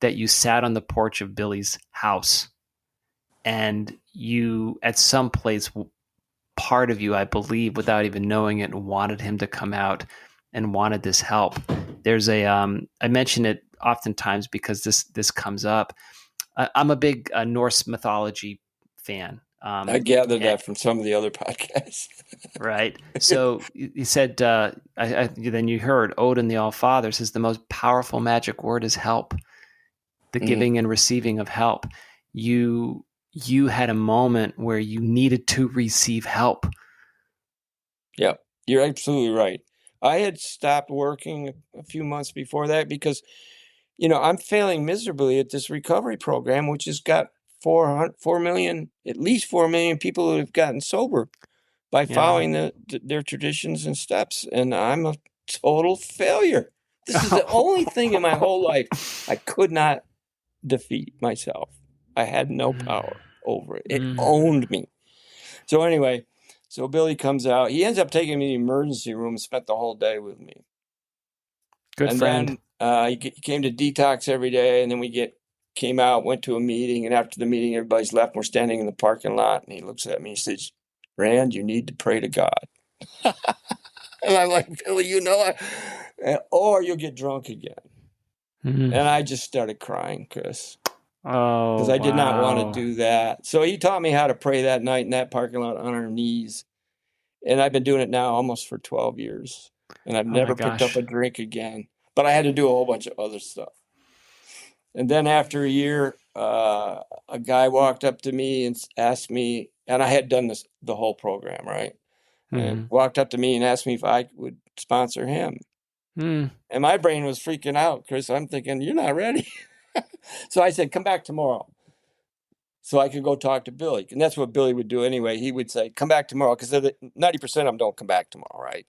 that you sat on the porch of Billy's house and you at some place, part of you, I believe, without even knowing it, wanted him to come out and wanted this help. There's I mention it oftentimes because this comes up. I'm a big Norse mythology fan. I gathered that from some of the other podcasts. Right. So he said, then you heard Odin, the All-Father, says the most powerful magic word is help, the giving and receiving of help. You had a moment where you needed to receive help. Yeah, you're absolutely right. I had stopped working a few months before that because, I'm failing miserably at this recovery program, which has got 4 million, at least 4 million people who have gotten sober by following their traditions and steps. And I'm a total failure. This is the only thing in my whole life I could not defeat myself. I had no power over it. It owned me. So anyway, so Billy comes out. He ends up taking me to the emergency room, spent the whole day with me. Good friend. Then he came to detox every day, and then came out, went to a meeting, and after the meeting, everybody's left. We're standing in the parking lot, and he looks at me. He says, "Rand, you need to pray to God." And I'm like, "Billy, or you'll get drunk again." And I just started crying, Chris. Oh, because I did not want to do that. So he taught me how to pray that night in that parking lot on our knees. And I've been doing it now almost for 12 years. And I've never picked up a drink again. But I had to do a whole bunch of other stuff. And then after a year, a guy walked up to me and asked me, and I had done the whole program, right? And walked up to me and asked me if I would sponsor him. And my brain was freaking out, Chris. I'm thinking, you're not ready. So I said, come back tomorrow. So I could go talk to Billy. And that's what Billy would do anyway. He would say, come back tomorrow. Because 90% of them don't come back tomorrow, right?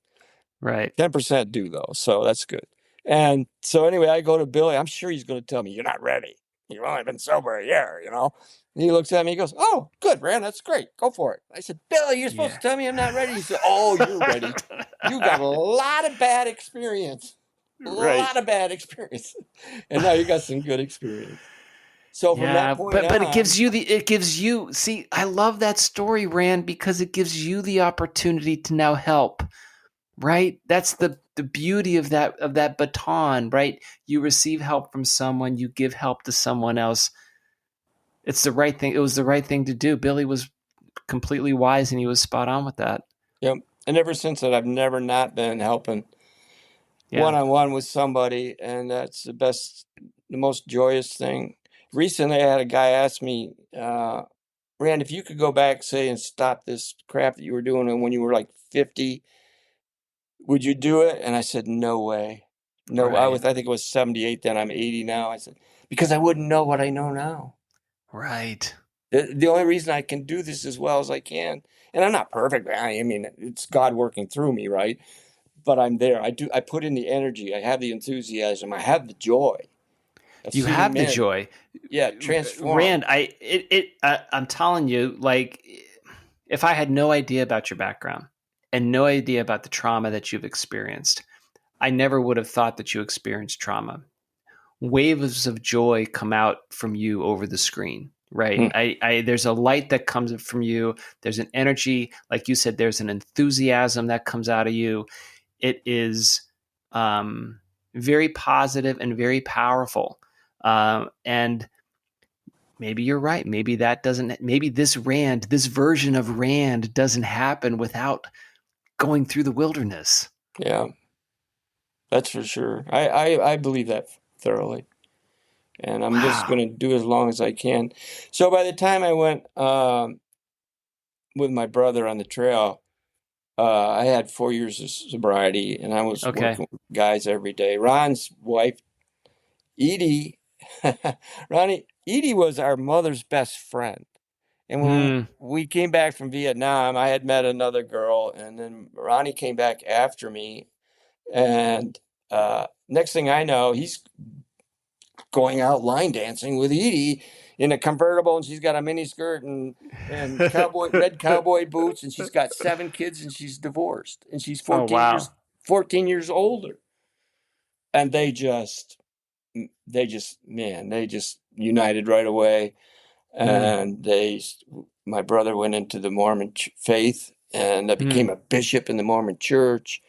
Right. 10% do, though. So that's good. And so anyway, I go to Billy. I'm sure he's going to tell me, you're not ready. You've only been sober a year, And he looks at me. He goes, oh, good, Rand. That's great. Go for it. I said, Billy, you're supposed to tell me I'm not ready. He said, oh, you're ready. You got a lot of bad experience. A lot of bad experience. And now you got some good experience. So from that point but on, it gives you, see, I love that story, Rand, because it gives you the opportunity to now help, right? That's the beauty of that baton, right? You receive help from someone, you give help to someone else. It's the right thing. It was the right thing to do. Billy was completely wise and he was spot on with that. Yep. And ever since that, I've never not been helping Yeah. one-on-one with somebody, and that's the most joyous thing. Recently, I had a guy ask me, Rand, if you could go back, say, and stop this crap that you were doing when you were like 50, would you do it? And I said, no way. No, Right. I think it was 78 then. I'm 80 now. I said, because I wouldn't know what I know now. Right. The only reason I can do this as well as I can, and I'm not perfect. I mean, it's God working through me, right? But I'm there. I put in the energy. I have the enthusiasm. I have the joy of You seeing have the men, joy. yeah, transform. Rand, I'm telling you, like, if I had no idea about your background and no idea about the trauma that you've experienced, I never would have thought that you experienced trauma. Waves of joy come out from you over the screen, right? Hmm. There's a light that comes from you. There's an energy, like you said, there's an enthusiasm that comes out of you. It is um, very positive and very powerful. And maybe you're right. Maybe that doesn't, maybe this this version of Rand doesn't happen without going through the wilderness. Yeah, that's for sure. I believe that thoroughly, and I'm just Wow. going to do as long as I can. So by the time I went with my brother on the trail, I had 4 years of sobriety, and I was Okay. working with guys every day. Ron's wife, Edie, Edie was our mother's best friend. And when Hmm. we came back from Vietnam, I had met another girl, and then Ronnie came back after me. And next thing I know, he's going out line dancing with Edie in a convertible, and she's got a mini skirt and red cowboy boots, and she's got 7 kids, and she's divorced, and she's Oh, wow. 14 years older. And they just united right away. Hmm. And my brother went into the Mormon faith and Hmm. became a bishop in the Mormon church.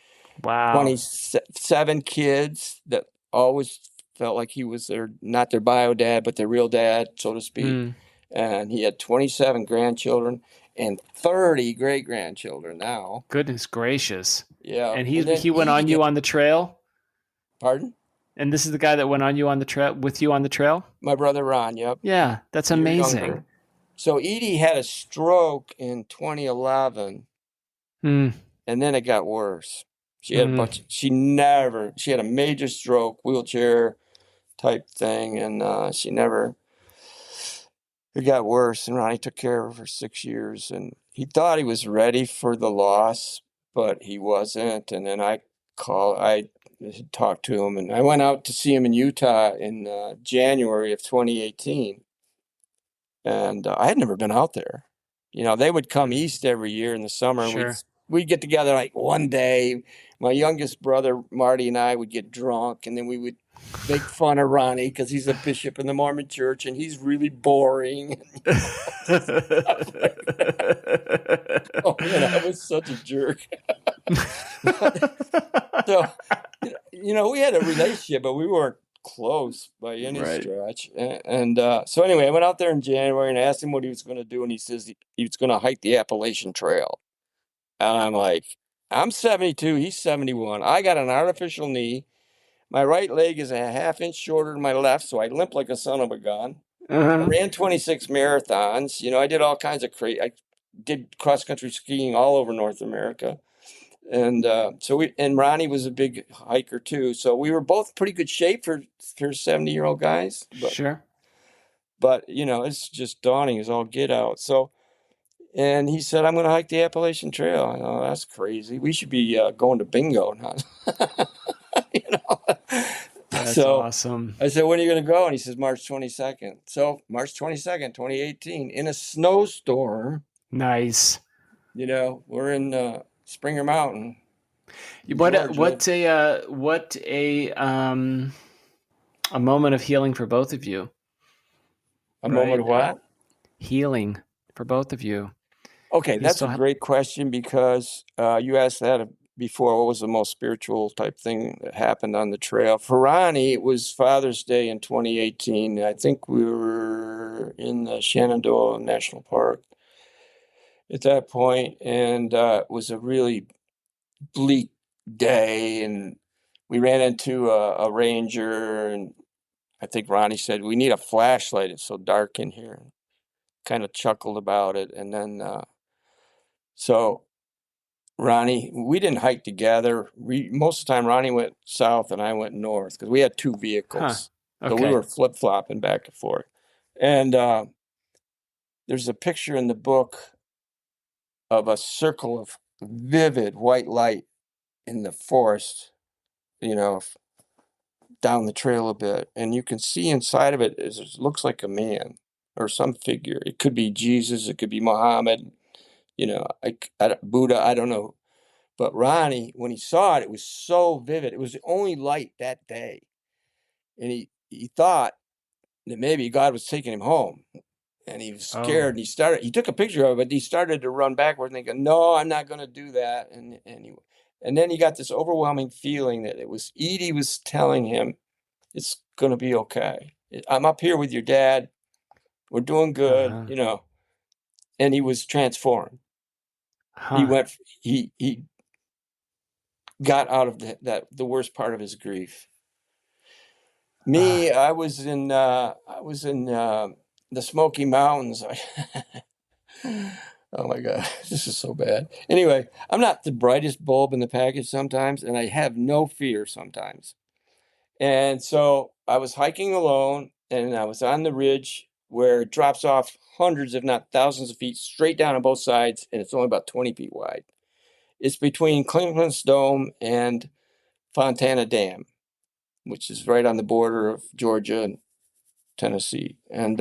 Wow. 27 kids that always felt like he was not their bio dad, but their real dad, so to speak. Hmm. And he had 27 grandchildren and 30 great grandchildren now. Goodness gracious. Yeah. And And then he went on Edie, you on the trail? pardon? And this is the guy that went on you on the trail with you on the trail? My brother Ron, yep, Yeah, that's a year amazing. younger. So Edie had a stroke in 2011, Hmm. and then it got worse. Hmm. She had a major stroke, wheelchair type thing, and it got worse. And Ronnie took care of her for 6 years, and he thought he was ready for the loss, but he wasn't. And then I talked to him, and I went out to see him in Utah in January of 2018. And I had never been out there. They would come Hmm. east every year in the summer, and Sure. we'd get together like one day. My youngest brother Marty and I would get drunk, and then we would make fun of Ronnie because he's a bishop in the Mormon Church, and he's really boring. Stuff like that. Oh man, I was such a jerk. So, we had a relationship, but we weren't close by any Right. stretch. And so anyway, I went out there in January and asked him what he was going to do, and he says he was going to hike the Appalachian Trail. And I'm like, I'm 72, he's 71. I got an artificial knee. My right leg is a half-inch shorter than my left, so I limp like a son of a gun. I Uh-huh. ran 26 marathons. I did all kinds of crazy. I did cross-country skiing all over North America. And and Ronnie was a big hiker too. So we were both pretty good shape for 70-year-old guys. Sure. But it's just dawning as all get out. So, and he said, I'm going to hike the Appalachian Trail. I know that's crazy. We should be going to bingo now. you know. That's So awesome. I said, when are you going to go? And he says, March 22nd. So March 22nd, 2018, in a snowstorm, Nice. we're in Springer Mountain, What Georgia. what a moment of healing for both of you, A moment right? of what? Healing for both of you. Okay, You that's a still have great question because you asked that before. What was the most spiritual type thing that happened on the trail? For Ronnie, it was Father's Day in 2018. I think we were in the Shenandoah National Park. at that point, and it was a really bleak day, and we ran into a ranger, and I think Ronnie said, "We need a flashlight. It's so dark in here." Kind of chuckled about it, and then so Ronnie, we didn't hike together. Most of the time, Ronnie went south and I went north because we had two Huh. vehicles, so we Okay. were flip flopping back and forth. And there's a picture in the book of a circle of vivid white light in the forest, you know, down the trail a bit, and you can see inside of it is it looks like a man or some figure. It could be Jesus, it could be Muhammad, Buddha, I don't know. But Ronnie, when he saw it, it was so vivid. It was the only light that day, and he thought that maybe God was taking him home, and he was Oh. scared. And he took a picture of it, but he started to run backward, thinking, "No, I'm not going to do that." And then he got this overwhelming feeling that it was Edie was telling him, "It's going to be okay. I'm up here with your dad. We're doing good, Uh-huh. And he was transformed. He Huh. went. He got out of the worst part of his grief. Uh, Me, I was in the Smoky Mountains. Oh my God, this is so bad. Anyway, I'm not the brightest bulb in the package sometimes, and I have no fear sometimes. And so I was hiking alone, and I was on the ridge where it drops off hundreds, if not thousands of feet straight down on both sides, and it's only about 20 feet wide. It's between Cleveland's Dome and Fontana Dam, which is right on the border of Georgia and Tennessee. And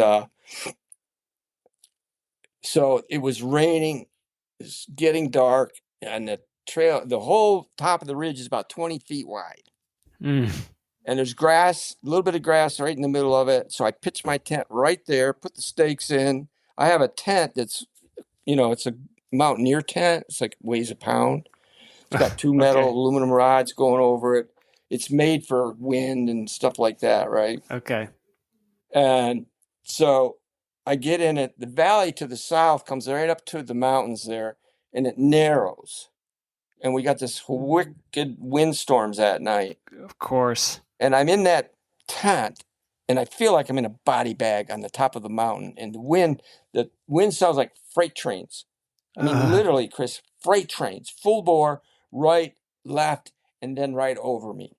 so it was raining, it's getting dark, and the whole top of the ridge is about 20 feet wide. mm. And there's grass, a little bit of grass right in the middle of it. So I pitched my tent right there, put the stakes in. I have a tent that's, it's a mountaineer tent. It's like weighs a pound. It's got two metal Okay. aluminum rods going over it. It's made for wind and stuff like that, right? Okay. And so I get in it. The valley to the south comes right up to the mountains there, and it narrows. And we got this wicked windstorms at night. Of course. And I'm in that tent, and I feel like I'm in a body bag on the top of the mountain. And the wind sounds like freight trains. I mean, Uh, literally, Chris, freight trains, full bore, right, left, and then right over me.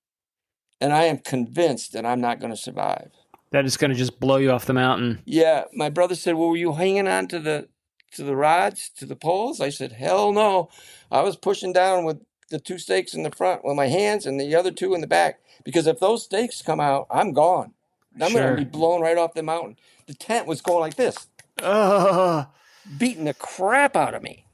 And I am convinced that I'm not going to survive. that is going to just blow you off the mountain. Yeah, my brother said, "Well, were you hanging on to the rods, to the poles?" I said, "Hell no. I was pushing down with the two stakes in the front with my hands and the other two in the back. Because if those stakes come out, I'm gone. I'm going to be Sure. blown right off the mountain." The tent was going like this, Uh, beating the crap out of me.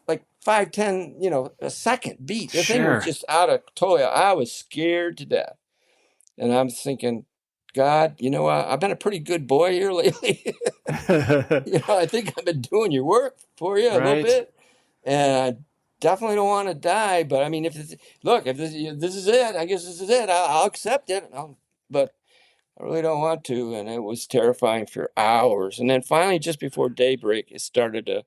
Like 5, 10, a second beat. The thing was sure. just out of toy. I was scared to death. And I'm thinking, God, I've been a pretty good boy here lately. I think I've been doing your work for you a little Right. bit, and I definitely don't want to die. But I mean, if this is it, I guess this is it. I'll accept it. But I really don't want to, and it was terrifying for hours. And then finally, just before daybreak, it started to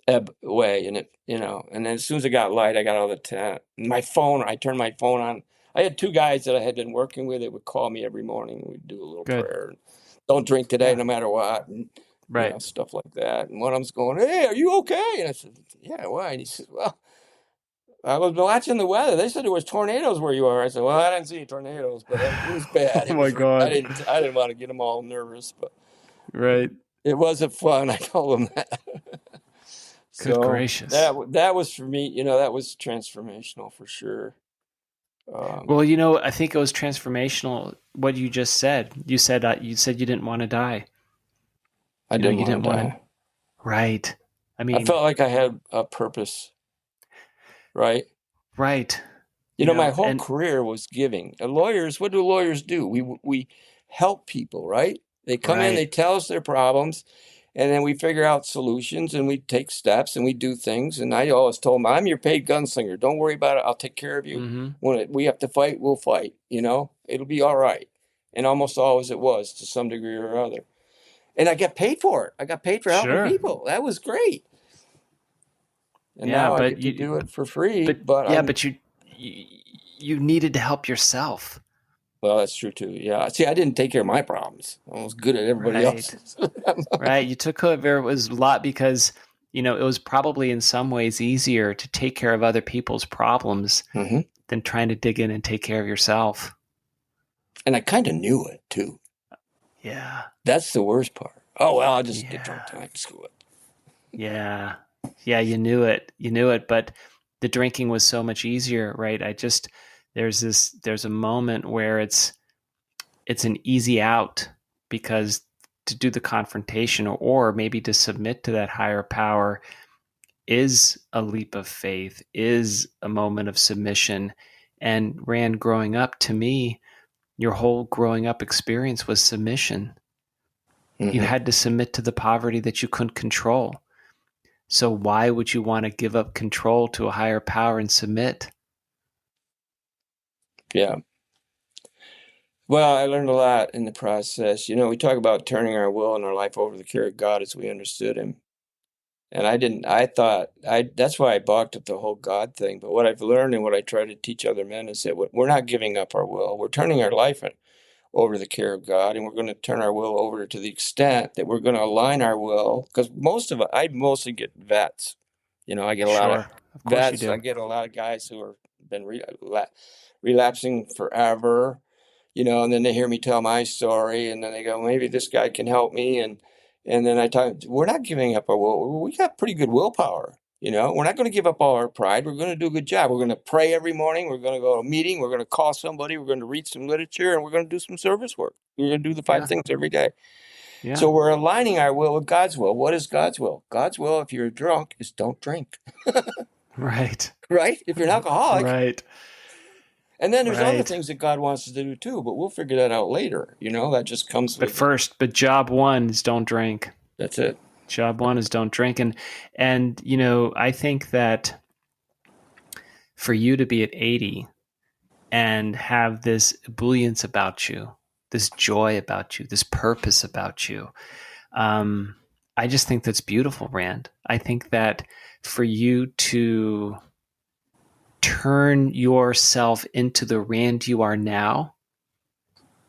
ebb away, and then as soon as it got light, I got out of the tent. My phone, I turned my phone on. I had two guys that I had been working with that would call me every morning. We'd do a little Good. prayer. Don't drink today, Yeah. no matter what, and Right. stuff like that. And one of them's going, "Hey, are you okay?" And I said, "Yeah, why?" And he said, "Well, I was watching the weather. They said there was tornadoes where you are." I said, "Well, I didn't see any tornadoes, but it was bad. Oh It my was. I God. didn't want to get them all nervous, but Right. it wasn't fun." I told them that. Good So gracious. that was for me. That was transformational for sure. Um, Well, I think it was transformational what you just said. You said you didn't want to die. I You didn't didn't want to want to. die. Right. I I mean, felt like I had a purpose, right? right. My whole And career was giving. Lawyers, what do lawyers do? We help people, right? They come in, right. they tell us their problems, and then we figure out solutions and we take steps and we do things. And I always told them, "I'm your paid gunslinger. Don't worry about it. I'll take care of you. Mm-hmm. When we have to fight, we'll fight. It'll be all right." And almost always it was to some degree or other. And I got paid for it. I got paid for helping Sure. people. That was great. And Yeah, now I but get to do it for free, but but yeah, but you, you needed to help yourself, well, that's true too. Yeah. See, I didn't take care of my problems. I was good at everybody right? else's. Right. You took over, it was a lot because, it was probably in some ways easier to take care of other people's problems hmm than trying to dig in and take care of yourself. And I kind of knew it too. Yeah. That's the worst part. Oh, well, I'll just get drunk Yeah. tonight. Screw it. Yeah. Yeah. You knew it. You knew it. But the drinking was so much easier, right? There's a moment where it's an easy out because to do the confrontation or maybe to submit to that higher power is a leap of faith, is a moment of submission. And Rand, growing up, to me, your whole growing up experience was submission. You hmm had to submit to the poverty that you couldn't control. So why would you want to give up control to a higher power and submit? Yeah. Well, I learned a lot in the process. We talk about turning our will and our life over to the care of God as we understood Him. And I didn't, I thought, that's why I balked at the whole God thing. But what I've learned and what I try to teach other men is that we're not giving up our will. We're turning our life over to the care of God, and we're going to turn our will over to the extent that we're going to align our will. Because I mostly get vets. I get a lot of Sure. Of course you vets. I do. get a lot of guys who have been relapsing forever, and then they hear me tell my story, and then they go, maybe this guy can help me. And then I talk, we're not giving up our will. We got pretty good willpower. We're not going to give up all our pride. We're going to do a good job. We're going to pray every morning. We're going to go to a meeting. We're going to call somebody. We're going to read some literature, and we're going to do some service work. We're going to do the 5 Yeah. things every day. Yeah. So we're aligning our will with God's will. What is God's will? God's will, if you're drunk, is don't drink, Right. right? If you're an alcoholic. Right. And then there's other Right. things that God wants us to do too, but we'll figure that out later. That just comes with it. But job one is don't drink. That's it. Job one is don't drink. And I think that for you to be at 80 and have this ebullience about you, this joy about you, this purpose about you, um, I just think that's beautiful, Rand. I think that for you to turn yourself into the Rand you are now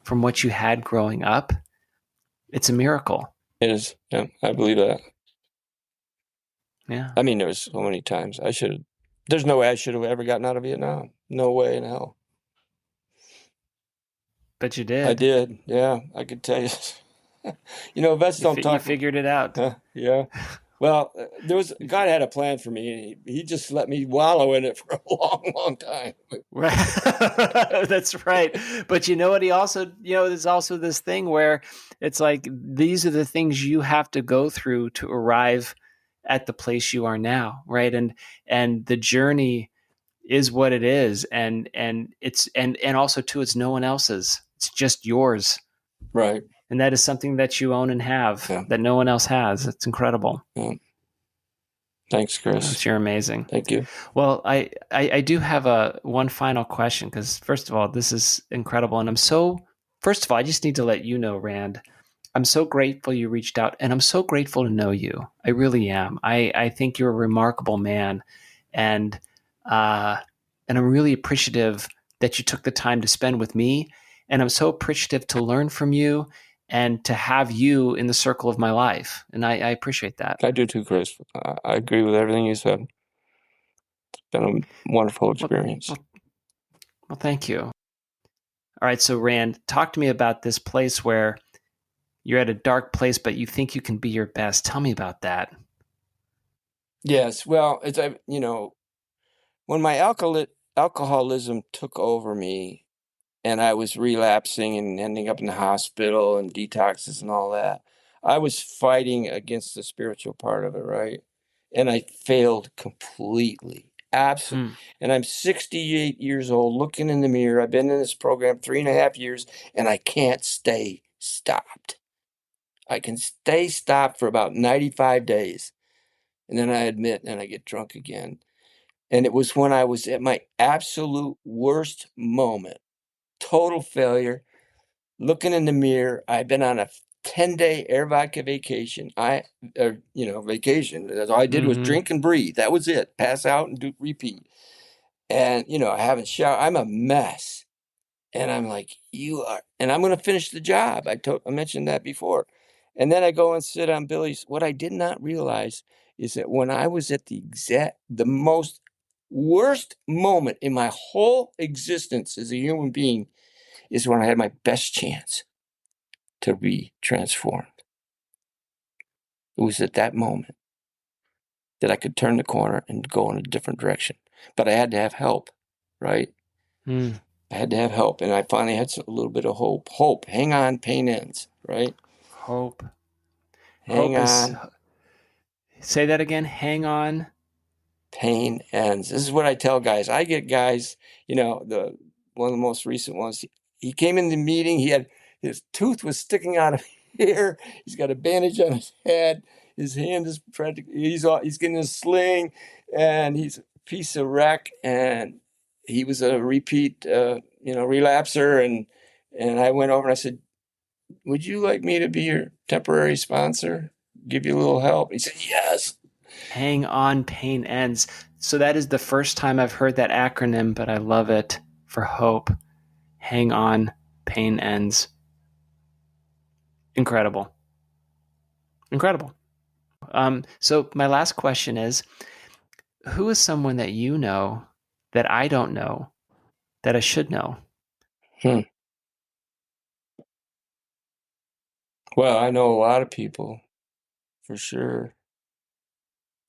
from what you had growing up, it's a miracle. It is. Yeah, I believe that. Yeah. I mean, there was so many times there's no way I should have ever gotten out of Vietnam. No way in hell. But you I did. did. Yeah, I could tell you. Vets don't You talk. figured it out. Yeah. Well, God had a plan for me, and he just let me wallow in it for a long, long time. Right. That's right. But you know what? There's also this thing where it's like these are the things you have to go through to arrive at the place you are now, right? And the journey is what it is, and also too, it's no one else's. It's just yours, Right. and that is something that you own and have Yeah. that no one else has. It's incredible. Yeah. Thanks, Chris. You're amazing. Thank you. Well, I do have one final question because first of all, this is incredible, and first of all, I just need to let you know, Rand, I'm so grateful you reached out, and I'm so grateful to know you. I really am. I think you're a remarkable man, and uh, and I'm really appreciative that you took the time to spend with me, and I'm so appreciative to learn from you and to have you in the circle of my life, and I appreciate that. I do too, Chris. I agree with everything you said. It's been a wonderful Well, experience. well, well, thank you. All right, so Rand, talk to me about this place where you're at a dark place, but you think you can be your best. Tell me about that. Yes. Well, when my alcoholism took over me and I was relapsing and ending up in the hospital and detoxes and all that, I was fighting against the spiritual part of it, right? And I failed completely. Absolutely. Hmm. And I'm 68 years old, looking in the mirror. I've been in this program 3.5 years, and I can't stay stopped. I can stay stopped for about 95 days. And then I admit, and I get drunk again. And it was when I was at my absolute worst moment, total failure, looking in the mirror. I've been on a 10-day air vodka vacation. Vacation. That's all I did was Mm-hmm. drink and breathe. That was it. Pass out and repeat. And, I haven't showered. I'm a mess. And I'm like, you are, and I'm going to finish the job. I mentioned that before. And then I go and sit on Billy's. What I did not realize is that when I was at the most worst moment in my whole existence as a human being is when I had my best chance to be transformed. It was at that moment that I could turn the corner and go in a different direction. But I had to have help, right? Mm. I had to have help, and I finally had a little bit of hope. Hope, hang on, pain ends, right? Hope. Hang on, Say that again. Hang on. pain ends. This is what I tell guys. I get guys, the one of the most recent ones. He came in the meeting. His tooth was sticking out of here. He's got a bandage on his head. His hand is he's getting a sling, and he's a piece of wreck. And he was a repeat, relapser. And I went over and I said, "Would you like me to be your temporary sponsor? Give you a little help?" He said, "Yes." Hang on, pain ends. So that is the first time I've heard that acronym, but I love it for hope. Hang on, pain ends. Incredible. So my last question is, who is someone that you know that I don't know that I should know? Well, I know a lot of people, for sure.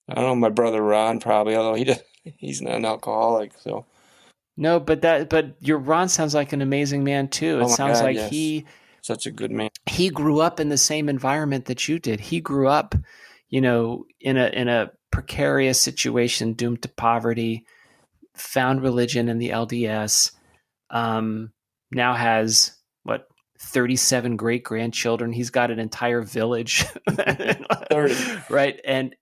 I don't know my brother Ron probably, although he's not an alcoholic. So. No, but your Ron sounds like an amazing man too. It Oh my sounds God, like yes. Such a good man. he grew up in the same environment that you did. He grew up, in a precarious situation, doomed to poverty, found religion in the LDS, now has 37 great grandchildren. He's got an entire village, 30. Right? And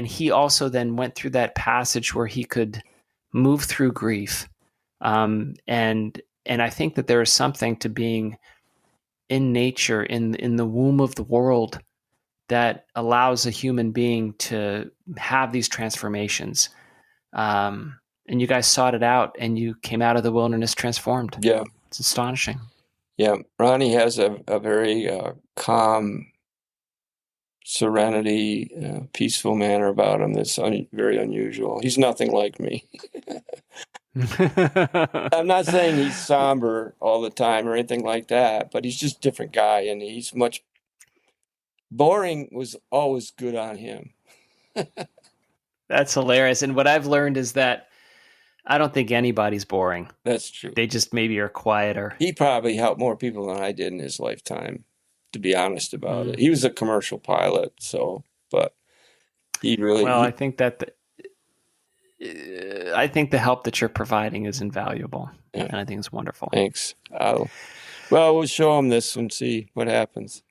he also then went through that passage where he could move through grief. And I think that there is something to being in nature, in the womb of the world, that allows a human being to have these transformations. And you guys sought it out, and you came out of the wilderness transformed. Yeah. It's astonishing. Yeah. Ronnie has a very calm, serenity, peaceful manner about him that's very unusual. He's nothing like me. I'm not saying he's somber all the time or anything like that, but he's just a different guy, and he's much. Boring was always good on him. That's hilarious. And what I've learned is that I don't think anybody's boring. That's true. They just maybe are quieter. He probably helped more people than I did in his lifetime, to be honest about it. He was a commercial pilot, but he really... Well, I think that I think the help that you're providing is invaluable, and I think it's wonderful. Thanks. We'll show him this and see what happens.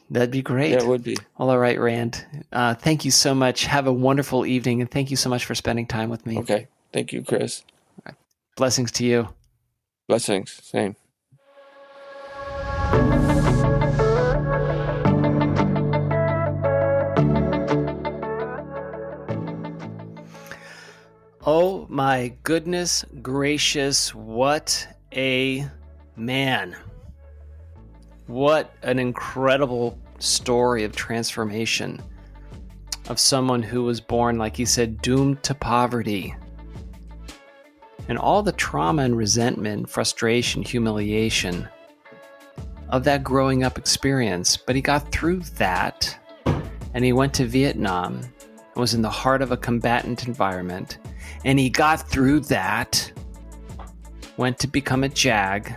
That'd be great. Yeah, it would be. Well, all right, Rand. Thank you so much. Have a wonderful evening, and thank you so much for spending time with me. Okay. Thank you, Chris. Right. Blessings to you. Blessings. Same. Oh my goodness gracious, what a man. What an incredible story of transformation of someone who was born, like he said, doomed to poverty. And all the trauma and resentment, frustration, humiliation of that growing up experience. But he got through that, and he went to Vietnam and was in the heart of a combatant environment. And he got through that, went to become a JAG,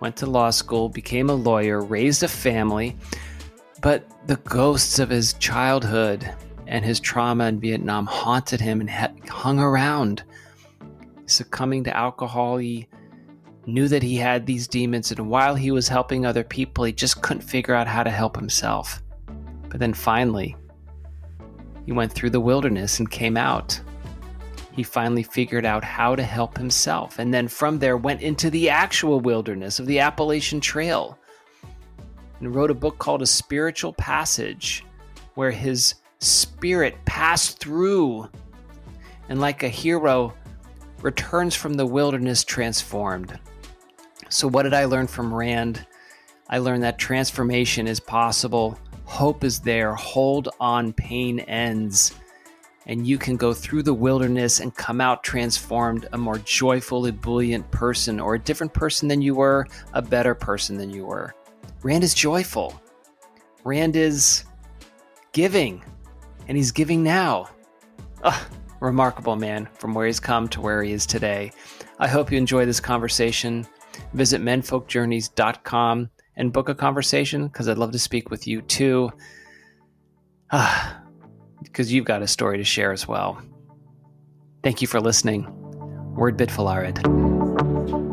went to law school, became a lawyer, raised a family, but the ghosts of his childhood and his trauma in Vietnam haunted him and hung around. Succumbing to alcohol, he knew that he had these demons, and while he was helping other people, he just couldn't figure out how to help himself. But then finally, he went through the wilderness and came out. he finally figured out how to help himself. And then from there went into the actual wilderness of the Appalachian Trail and wrote a book called A Spiritual Passage, where his spirit passed through and like a hero returns from the wilderness transformed. So what did I learn from Rand? I learned that transformation is possible. Hope is there. Hold on, pain ends. And you can go through the wilderness and come out transformed, a more joyful, ebullient person, or a different person than you were, a better person than you were. Rand is joyful. Rand is giving, and he's giving now. Remarkable man, from where he's come to where he is today. I hope you enjoy this conversation. Visit menfolkjourneys.com and book a conversation, because I'd love to speak with you too. Because you've got a story to share as well. Thank you for listening. Word bit Falarid.